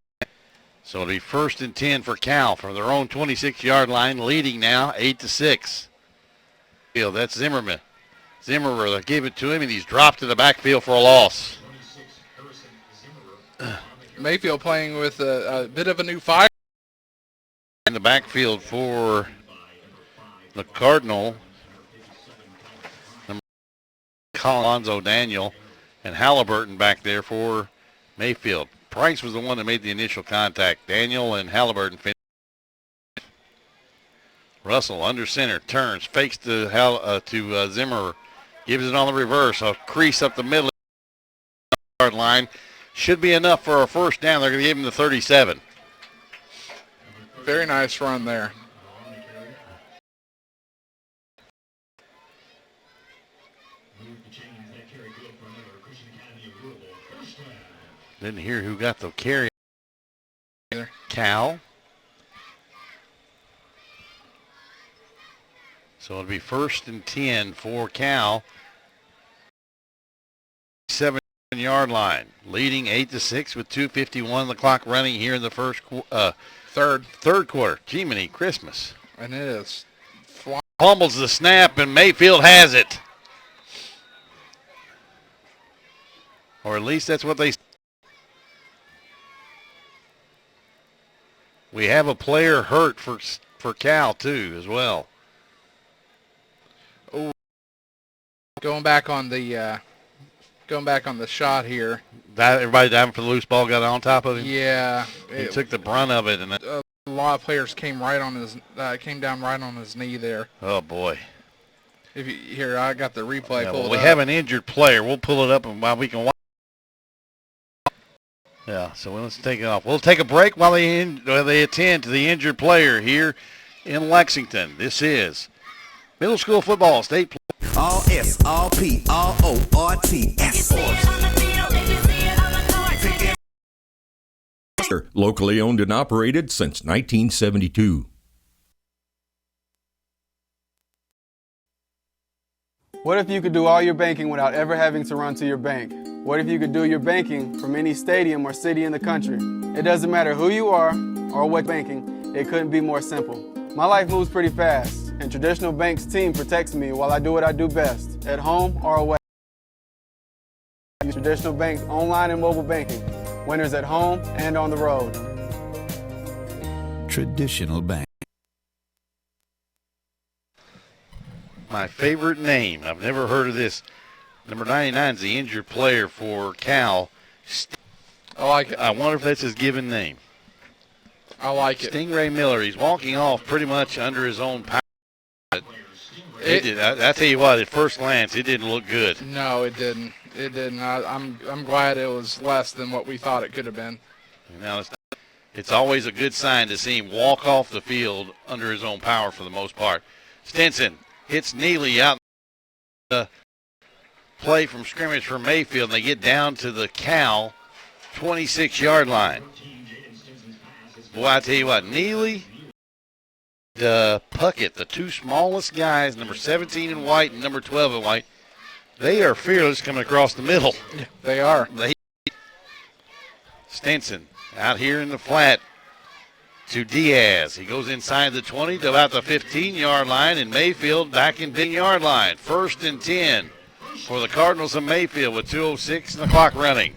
So it'll be 1st and 10 for Cal from their own 26-yard line, leading now 8-6. That's Zimmerman. Zimmerer gave it to him, and he's dropped to the backfield for a loss. Mayfield playing with a bit of a new fire. In the backfield for the Cardinal, Alonzo Daniel and Halliburton back there for Mayfield. Price was the one that made the initial contact. Daniel and Halliburton finished. Russell under center, turns, fakes to Zimmerer, gives it on the reverse. A crease up the middle yard line. Should be enough for a 1st down. They're going to give him the 37. Very nice run there. Didn't hear who got the carry. Cal. So it'll be 1st and 10 for Cal. 7-yard line, leading 8-6 with 2:51 on the clock running here in the third quarter. Jiminy Christmas. And it is. Fumbles the snap, and Mayfield has it. Or at least that's what they. We have a player hurt for Cal too as well. Oh, going back on the shot here. Everybody diving for the loose ball, got on top of him. Yeah, He took the brunt of it, and a lot of players came down right on his knee there. oh boy. If you here, I got the replay. Yeah, pulled we up. have an injured player. We'll pull it up and while we can watch. Yeah, so let's take it off. We'll take a break while they attend to the injured player here in Lexington. This is middle school football state. All S, all P, all O, R, T, S. Locally owned and operated since 1972. What if you could do all your banking without ever having to run to your bank? What if you could do your banking from any stadium or city in the country? It doesn't matter who you are or what banking, it couldn't be more simple. My life moves pretty fast, and Traditional Bank's team protects me while I do what I do best, at home or away. I use Traditional Bank's online and mobile banking, winners at home and on the road. Traditional Bank. My favorite name. I've never heard of this. Number 99 is the injured player for Cal. I like it. I wonder if that's his given name. I like it. Stingray Miller. He's walking off pretty much under his own power. I tell you what, at first glance, it didn't look good. No, it didn't. It didn't. I'm glad it was less than what we thought it could have been. Now it's always a good sign to see him walk off the field under his own power for the most part. Stinson hits Neely out the play from scrimmage for Mayfield, and they get down to the Cal 26-yard line. Boy, I tell you what, Neely, Puckett, the two smallest guys, number 17 in white and number 12 in white, they are fearless coming across the middle. Yeah, they are. Stinson out here in the flat to Diaz. He goes inside the 20 to about the 15-yard line, and Mayfield back in 10-yard line. 1st and 10 for the Cardinals of Mayfield with 2:06 on the clock running.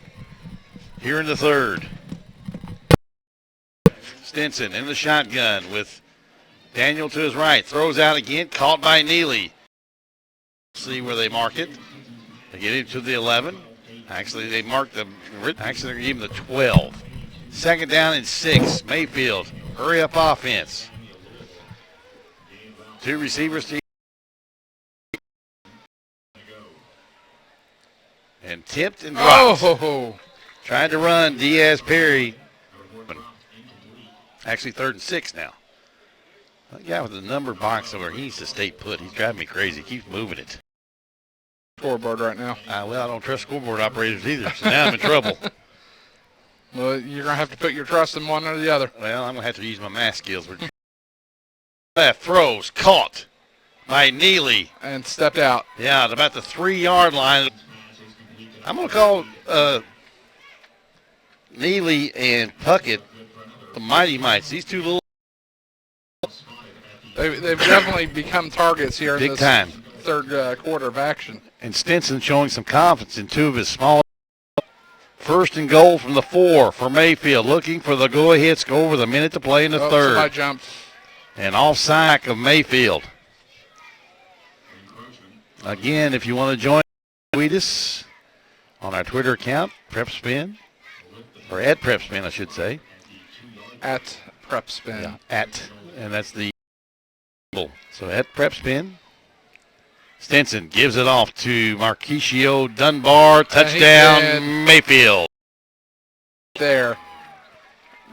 Here in the third. Stinson in the shotgun with Daniel to his right. Throws out again, caught by Neely. See where they mark it. They get him to the 11. Actually, they marked the. Actually, they're giving him the 12. 2nd down and 6. Mayfield, hurry up offense. Two receivers to. And tipped and dropped. Oh! Tried to run Diaz Perry. Actually, 3rd and 6 now. That guy with the number box over, he needs to stay put. He's driving me crazy. He keeps moving it. Scoreboard right now. Well, I don't trust scoreboard operators either, so now I'm in trouble. Well, you're going to have to put your trust in one or the other. Well, I'm going to have to use my math skills. Left throws, caught by Neely. And stepped out. Yeah, at about the 3-yard line. I'm going to call Neely and Puckett the Mighty Mites. These two little. They've definitely become targets here Big in this time. third quarter of action. And Stinson showing some confidence in two of his small. 1st and goal from the 4 for Mayfield. Looking for the go-ahead score with a minute to play in the third. Somebody jumped. And off-sack of Mayfield. Again, if you want to join, tweet us on our Twitter account, PrepSpin, or at PrepSpin, I should say. At PrepSpin. Yeah, and that's the. So at PrepSpin. Stinson gives it off to Marquisio Dunbar. Touchdown, Mayfield. There.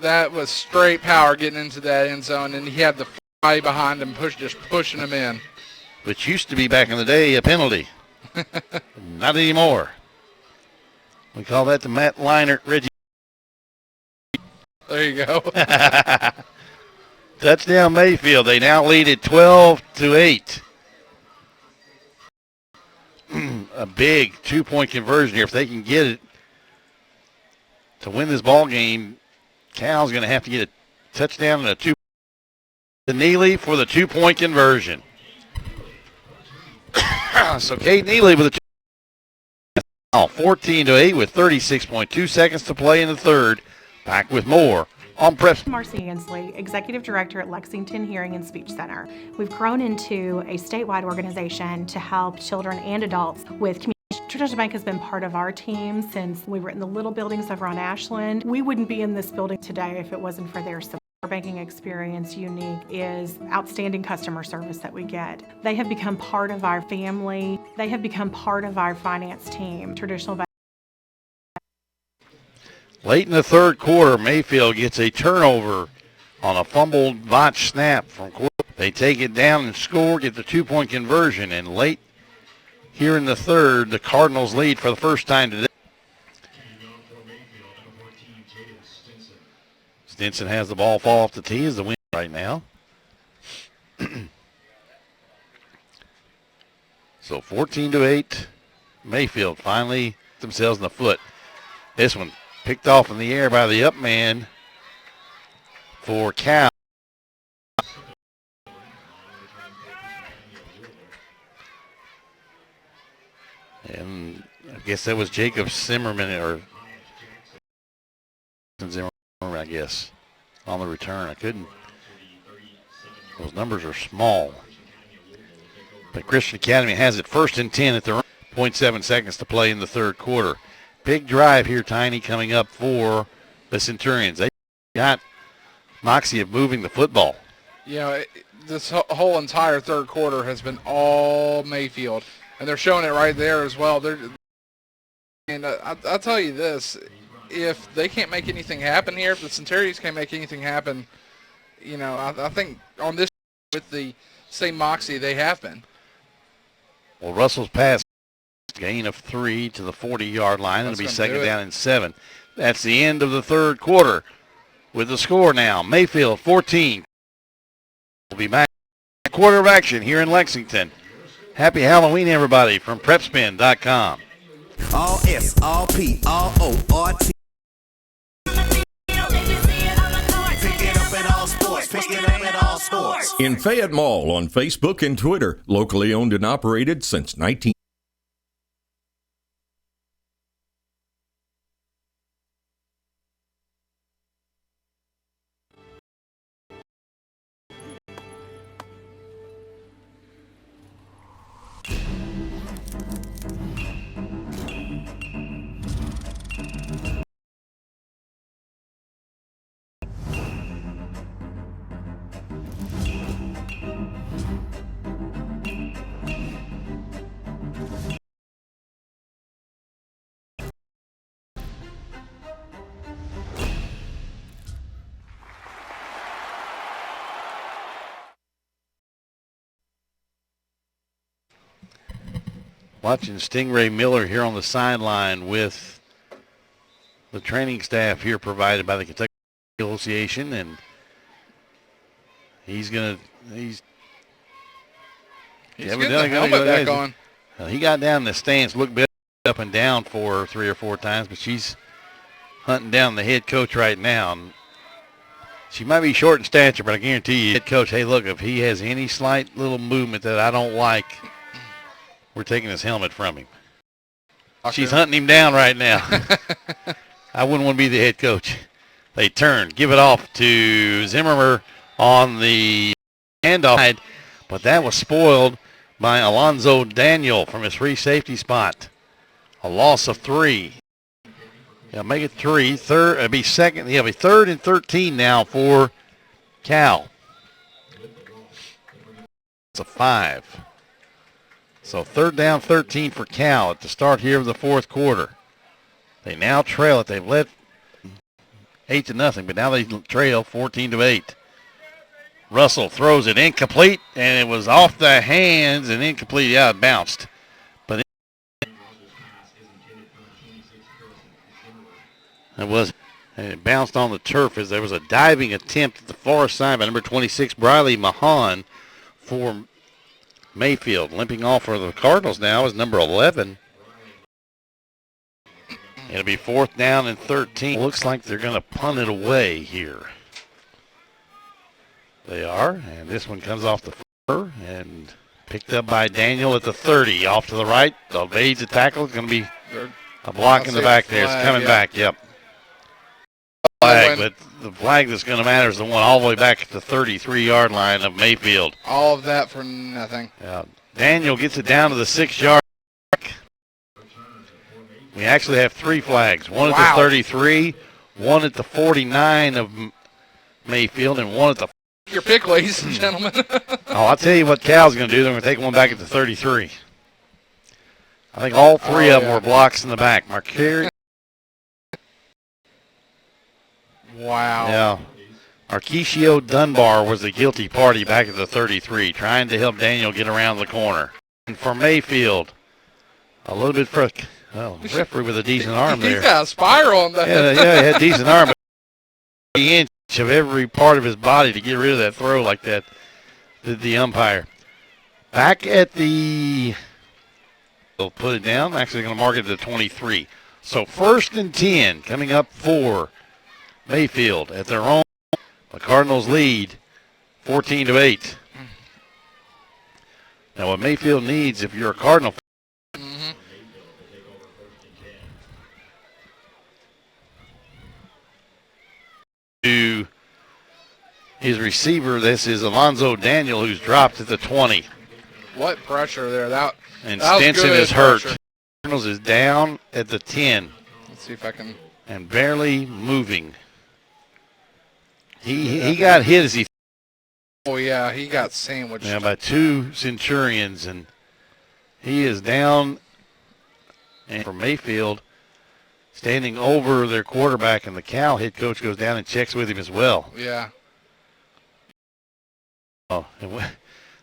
That was straight power getting into that end zone, and he had the fly behind him, just pushing him in. Which used to be back in the day a penalty. Not anymore. We call that the Matt Leinart Reggie. There you go. Touchdown Mayfield. They now lead at 12-8. A big 2-point conversion here. If they can get it to win this ball game, Cal's going to have to get a touchdown and a 2. To Neely for the 2-point conversion. So Kate Neely with a 14-8 with 36.2 seconds to play in the third. Back with more on PrepSpin. Marcy Ansley, Executive Director at Lexington Hearing and Speech Center. We've grown into a statewide organization to help children and adults with communication. Traditional Bank has been part of our team since we were in the little buildings over on Ashland. We wouldn't be in this building today if it wasn't for their support. Our banking experience unique is outstanding customer service that we get. They have become part of our family. They have become part of our finance team. Traditional Bank. Late in the third quarter, Mayfield gets a turnover on a fumbled botch snap from Court. They take it down and score, get the 2-point conversion, and late here in the third, the Cardinals lead for the first time today. Stinson has the ball fall off the tee as the win right now. So 14-8, Mayfield finally themselves in the foot. This one picked off in the air by the up man for Cal. And I guess that was Jacob Zimmerman or Zimmerman, I guess, on the return. I couldn't. Those numbers are small. But Christian Academy has it 1st and 10 at the 0.7 seconds to play in the third quarter. Big drive here, Tiny, coming up for the Centurions. They got moxie of moving the football. This whole entire third quarter has been all Mayfield, and they're showing it right there as well. I'll tell you this, if they can't make anything happen here, if the Centurions can't make anything happen, I think on this with the same moxie they have been. Well, Russell's pass, gain of 3 to the 40-yard line. It'll be second down and 7. That's the end of the third quarter with the score now. Mayfield 14. We'll be back. Quarter of action here in Lexington. Happy Halloween, everybody, from PrepSpin.com. All S, all P, all O, R T. Pick it up at all sports. Pick it up at all sports. In Fayette Mall on Facebook and Twitter, locally owned and operated since 19. Watching Stingray Miller here on the sideline with the training staff here provided by the Kentucky Association, and he's got the helmet back on. He got down in the stance, looked up and down for 3 or 4 times, but she's hunting down the head coach right now. And she might be short in stature, but I guarantee you, head coach, hey, look, if he has any slight little movement that I don't like, we're taking his helmet from him. Okay. She's hunting him down right now. I wouldn't want to be the head coach. They turn, give it off to Zimmerman on the handoff, but that was spoiled by Alonzo Daniel from his free safety spot. A loss of 3. Yeah, make it 3. Third, it'll be second. It'll be 3rd and 13 now for Cal. It's a 5. So 3rd down, 13 for Cal at the start here of the fourth quarter. They now trail it. They've let 8-0, but now they trail 14-8. Russell throws it incomplete, and it was off the hands and incomplete. Yeah, it bounced. But it bounced on the turf as there was a diving attempt at the far side by number 26, Briley Mahan, for Mayfield. Limping off for the Cardinals now is number 11. It'll be 4th down and 13. Looks like they're going to punt it away here. They are, and this one comes off the fur and picked up by Daniel at the 30. Off to the right, evades the tackle. It's going to be a block in the back there. It's coming back, yep. Flag, but the flag that's going to matter is the one all the way back at the 33-yard line of Mayfield. All of that for nothing. Yeah. Daniel gets it down to the 6-yard mark. We actually have 3 flags, one at the 33, one at the 49 of Mayfield, and one at the... Your pick, ladies and gentlemen. I'll tell you what Cal's going to do. They're going to take one back at the 33. I think all 3 of them were blocks in the back. Marqueri. Wow. Yeah. Marquisio Dunbar was the guilty party back at the 33, trying to help Daniel get around the corner. And for Mayfield, a little bit for referee with a decent arm there. He's got a spiral on that. Yeah, he had a decent arm. But the inch of every part of his body to get rid of that throw like that, the umpire. Back at the, they'll put it down. Actually going to mark it to 23. So 1st and 10 coming up for Mayfield at their own. The Cardinals lead 14-8. Now what Mayfield needs, if you're a Cardinal fan, to his receiver, this is Alonzo Daniel, who's dropped at the 20. What pressure there. And that Stinson is hurt. Pressure. Cardinals is down at the 10. Let's see if I can. And barely moving. He got hit as he. Oh, yeah, he got sandwiched. Yeah, by 2 Centurions, and he is down. And for Mayfield, standing over their quarterback, and the Cal head coach goes down and checks with him as well. Yeah. Oh,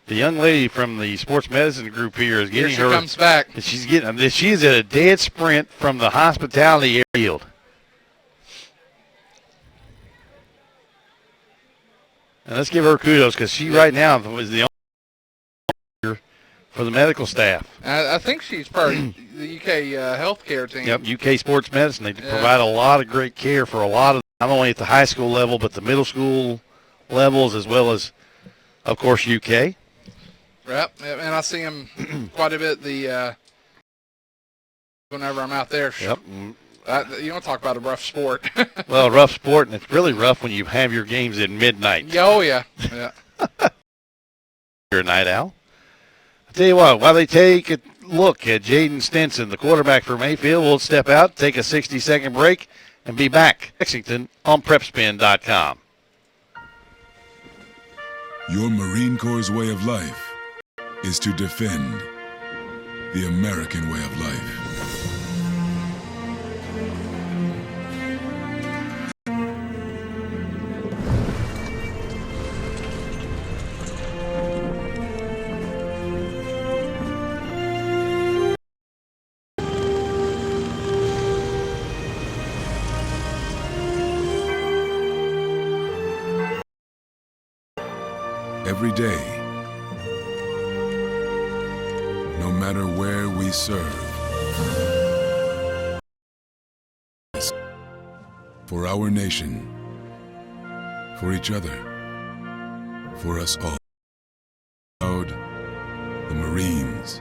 the young lady from the sports medicine group here is getting Here she comes back. She's at a dead sprint from the hospitality field. And let's give her kudos because she right now is the only for the medical staff. I think she's part of the UK healthcare team. Yep, UK Sports Medicine. They provide a lot of great care for a lot of, not only at the high school level, but the middle school levels, as well as, of course, UK. Yep, and I see him quite a bit whenever I'm out there. Yep. You don't talk about a rough sport. Well, a rough sport, and it's really rough when you have your games at midnight. Oh, yeah. You're a night owl. I'll tell you what, while they take a look at Jaden Stinson, the quarterback for Mayfield, we'll step out, take a 60-second break, and be back Lexington on PrepSpin.com. Your Marine Corps' way of life is to defend the American way of life. Every day, no matter where we serve, for our nation, for each other, for us all. Proud, the Marines.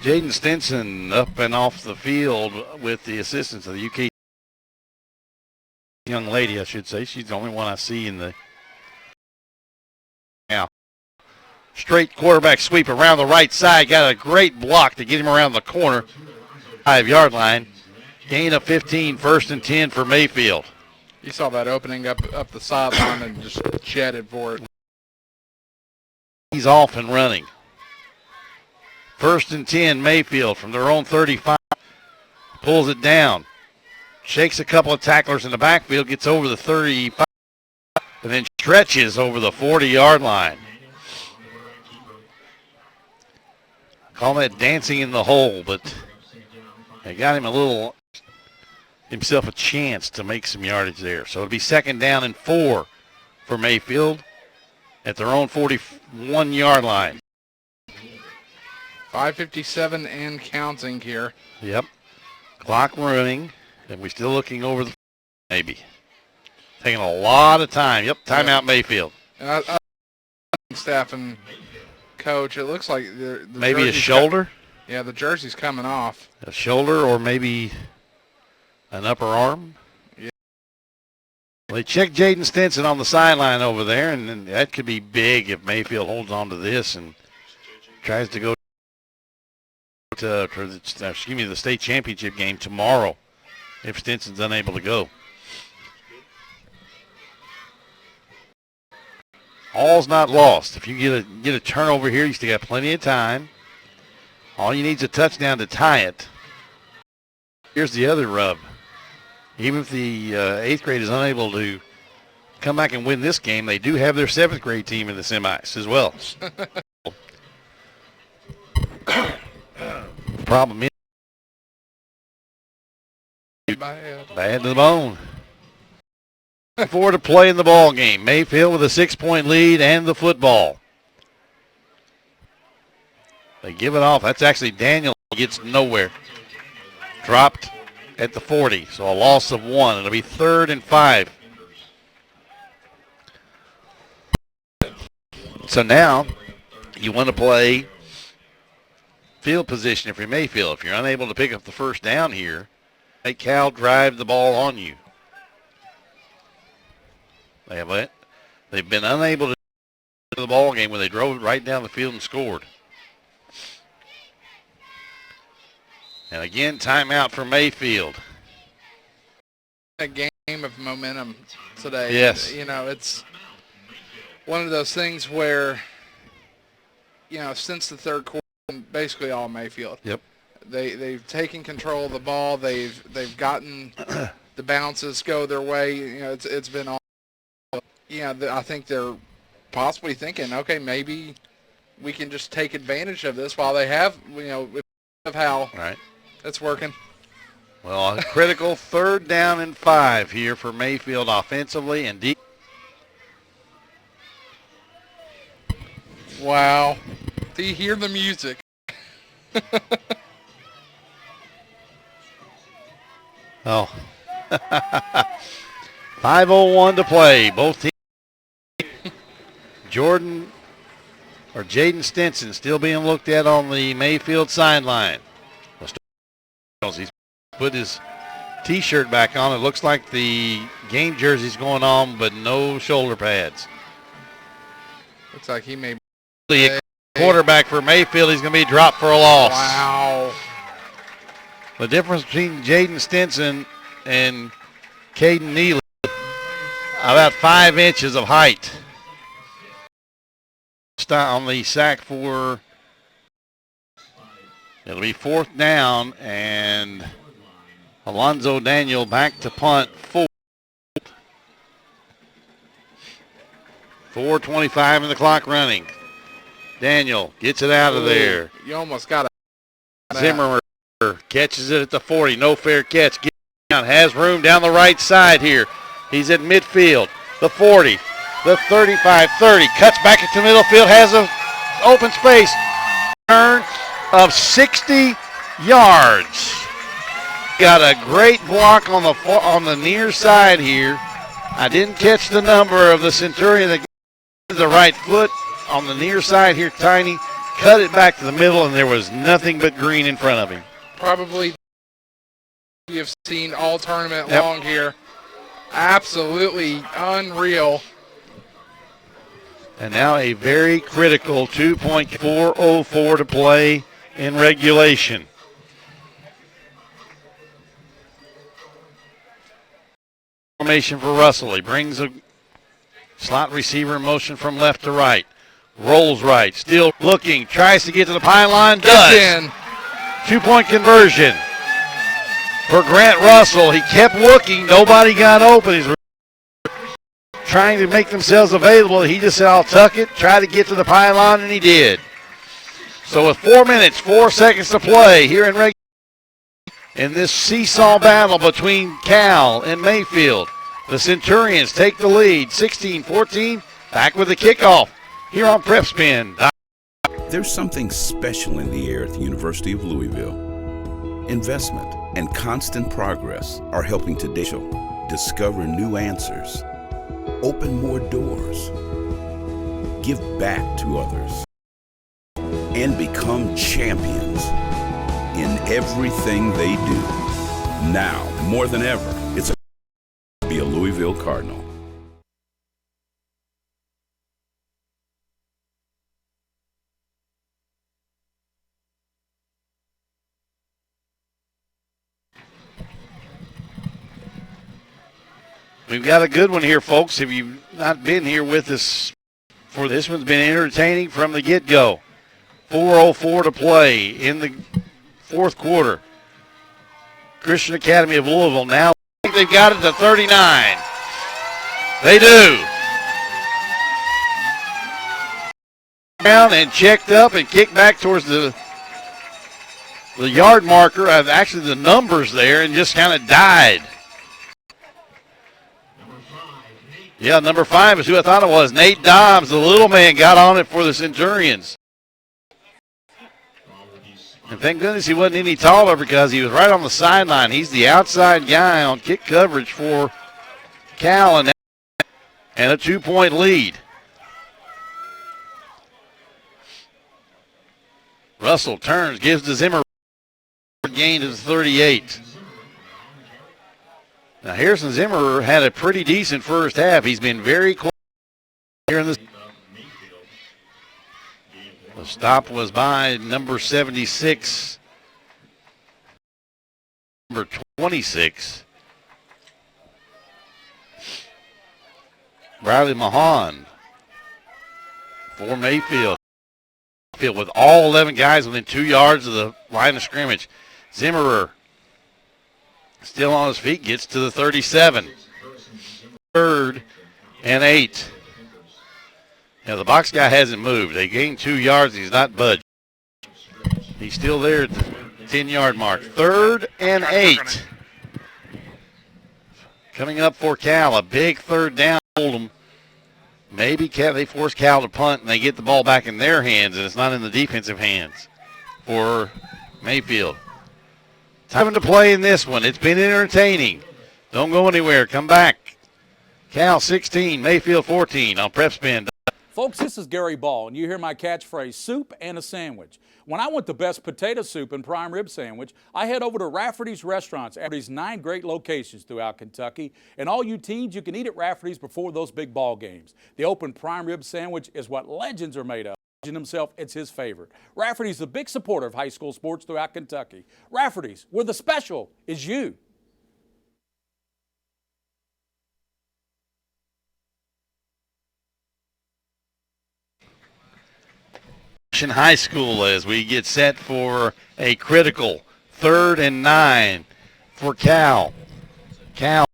Jaden Stinson up and off the field with the assistance of the UK young lady, I should say. She's the only one I see in the now. Straight quarterback sweep around the right side. Got a great block to get him around the corner. 5-yard line. Gain of 15, 1st and 10 for Mayfield. You saw that opening up the sideline and just jetted for it. He's off and running. 1st and 10, Mayfield from their own 35. Pulls it down. shakes a couple of tacklers in the backfield, gets over the 35, and then stretches over the 40-yard line. Call that dancing in the hole, but they got himself a chance to make some yardage there. So it'll be 2nd down and 4 for Mayfield at their own 41-yard line. 5:57 and counting here. Yep. Clock running, and we're still looking over the maybe. Taking a lot of time. Yep, timeout Mayfield. And I staff and coach, it looks like the maybe a shoulder? Yeah, the jersey's coming off. A shoulder or maybe an upper arm? Yeah. Well, they checked Jaden Stinson on the sideline over there, and that could be big if Mayfield holds on to this and tries to go to the state championship game tomorrow if Stinson's unable to go. All's not lost. If you get a turnover here, you still got plenty of time. All you need is a touchdown to tie it. Here's the other rub. Even if the 8th grade is unable to come back and win this game, they do have their 7th grade team in the semis as well. Problem is, bad to the bone. Forward to play in the ball game. Mayfield with a 6-point lead and the football. They give it off. That's actually Daniel gets nowhere. Dropped at the 40, so a loss of 1. It'll be 3rd and 5. So now you want to play field position if you're Mayfield. If you're unable to pick up the first down here, make Cal drive the ball on you. They've been unable to do the ball game when they drove it right down the field and scored. And again, timeout for Mayfield. A game of momentum today. Yes. You know, it's one of those things where, you know, since the 3rd quarter, basically all Mayfield. Yep. They've taken control of the ball. They've gotten the bounces go their way. You know, it's been all. You know, I think they're possibly thinking, okay, maybe we can just take advantage of this while they have, you know, of how it's working. Well, a critical 3rd down and 5 here for Mayfield offensively and deep. Wow. Do you hear the music? Oh. 5:01 to play. Both teams. Jaden Stinson still being looked at on the Mayfield sideline. He's put his T-shirt back on. It looks like the game jersey's going on, but no shoulder pads. Looks like he may be the quarterback for Mayfield. He's going to be dropped for a loss. Wow. The difference between Jaden Stinson and Caden Neely, about 5 inches of height. On the sack for, it'll be 4th down, and Alonzo Daniel back to punt 4:25 in the clock running. Daniel gets it out of there. You almost got it. Zimmerman catches it at the 40. No fair catch. Gets down. Has room down the right side here. He's at midfield. The 40. The 35, 30. Cuts back into middle field. Has an open space. Turn of 60 yards. Got a great block on the near side here. I didn't catch the number of the Centurion that gets the right foot on the near side here, Tiny. Cut it back to the middle, and there was nothing but green in front of him. Probably we have seen all tournament long here. Absolutely unreal. And now a very critical 2.404 to play in regulation. Formation for Russell. He brings a slot receiver in motion from left to right. Rolls right. Still looking. Tries to get to the pylon. Does. 10. 2-point conversion. for Grant Russell. He kept looking. Nobody got open. He's trying to make themselves available. He just said, I'll tuck it, try to get to the pylon, and he did. So with 4 minutes, 4 seconds to play here in regular in this seesaw battle between Cal and Mayfield, the Centurions take the lead, 16-14, back with the kickoff here on PrepSpin. There's something special in the air at the University of Louisville. Investment and constant progress are helping to discover new answers, open more doors, give back to others, and become champions in everything they do. Now, more than ever, it's a be a Louisville Cardinal. We've got a good one here, folks. If you've not been here with us for this one's been entertaining from the get-go. 4:04 to play in the fourth quarter. Christian Academy of Louisville now, they've got it to 39. They do. Down and checked up and kicked back towards the yard marker, actually the numbers there, and just kind of died. Yeah, number 5 is who I thought it was. Nate Dobbs, the little man, got on it for the Centurions. And thank goodness he wasn't any taller because he was right on the sideline. He's the outside guy on kick coverage for Cal, and a 2-point lead. Russell turns, gives to Zimmer, gain to the 38. Now, Harrison Zimmerer had a pretty decent first half. He's been very close here in this. The stop was by number 76, number 26, Riley Mahan for Mayfield. Mayfield with all 11 guys within 2 yards of the line of scrimmage. Zimmerer still on his feet, gets to the 37. 3rd and 8. Now, the box guy hasn't moved. They gained 2 yards. He's not budged. He's still there at the 10-yard mark. 3rd and 8. Coming up for Cal, a big 3rd down. Maybe they force Cal to punt, and they get the ball back in their hands, and it's not in the defensive hands for Mayfield. Time to play in this one. It's been entertaining. Don't go anywhere. Come back. Cal 16, Mayfield 14 on PrepSpin. Folks, this is Gary Ball, and you hear my catchphrase, soup and a sandwich. When I want the best potato soup and prime rib sandwich, I head over to Rafferty's Restaurants. Rafferty's 9 great locations throughout Kentucky. And all you teens, you can eat at Rafferty's before those big ball games. The open prime rib sandwich is what legends are made of. Himself, it's his favorite. Rafferty's the big supporter of high school sports throughout Kentucky. Rafferty's, where the special is you. High School as we get set for a critical 3rd and 9 for Cal. Cal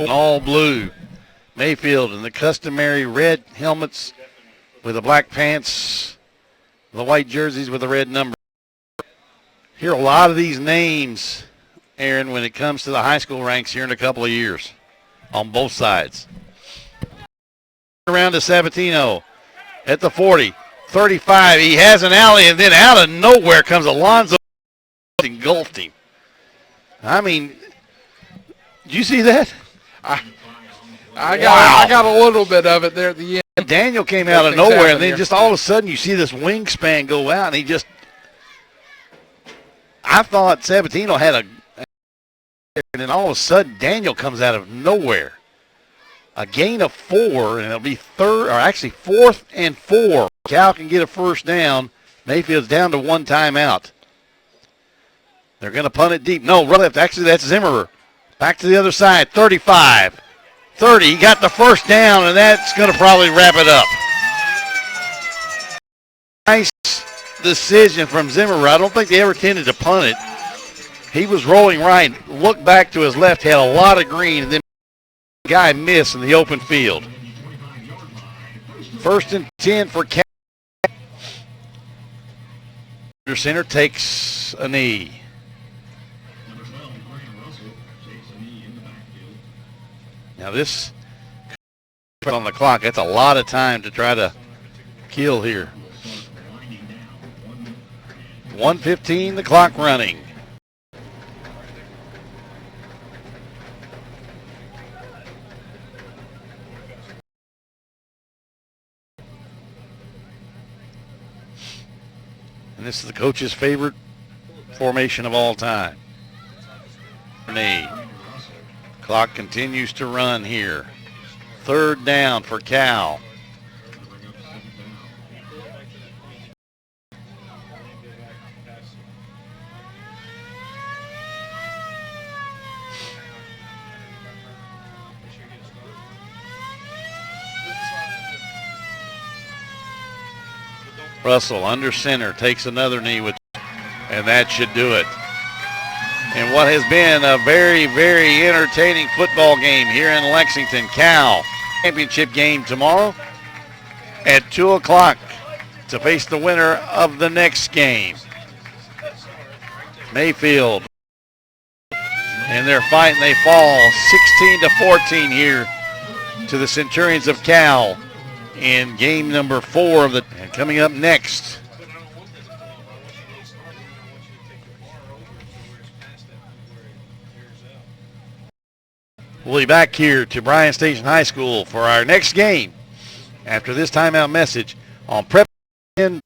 all blue. Mayfield in the customary red helmets with the black pants, the white jerseys with the red number. Hear a lot of these names, Aaron, when it comes to the high school ranks here in a couple of years on both sides. Around to Sabatino at the 40, 35. He has an alley, and then out of nowhere comes Alonzo and engulfed him. I mean, did you see that? I got a little bit of it there at the end. Daniel came out of nowhere, and then just all of a sudden you see this wingspan go out, and I thought Sabatino had and then all of a sudden Daniel comes out of nowhere. A gain of 4, and it'll be 4th and 4. Cal can get a first down. Mayfield's down to 1 timeout. They're going to punt it deep. No, run left. Actually, that's Zimmerer. Back to the other side, 35. 30, he got the first down, and that's going to probably wrap it up. Nice decision from Zimmerer. I don't think they ever tended to punt it. He was rolling right, looked back to his left, had a lot of green, and then the guy missed in the open field. 1st and 10 for Cal. Under center takes a knee. Now this on the clock, that's a lot of time to try to kill here. 1:15, the clock running. And this is the coach's favorite formation of all time. Knee. Clock continues to run here. 3rd down for Cal. Russell under center takes another knee, and that should do it. And what has been a very, very entertaining football game here in Lexington. Cal championship game tomorrow at 2 o'clock to face the winner of the next game. Mayfield. And they're fighting. They fall 16-14 here to the Centurions of Cal in game number 4 of the. And coming up next, we'll be back here to Bryan Station High School for our next game after this timeout message on PrepSpin.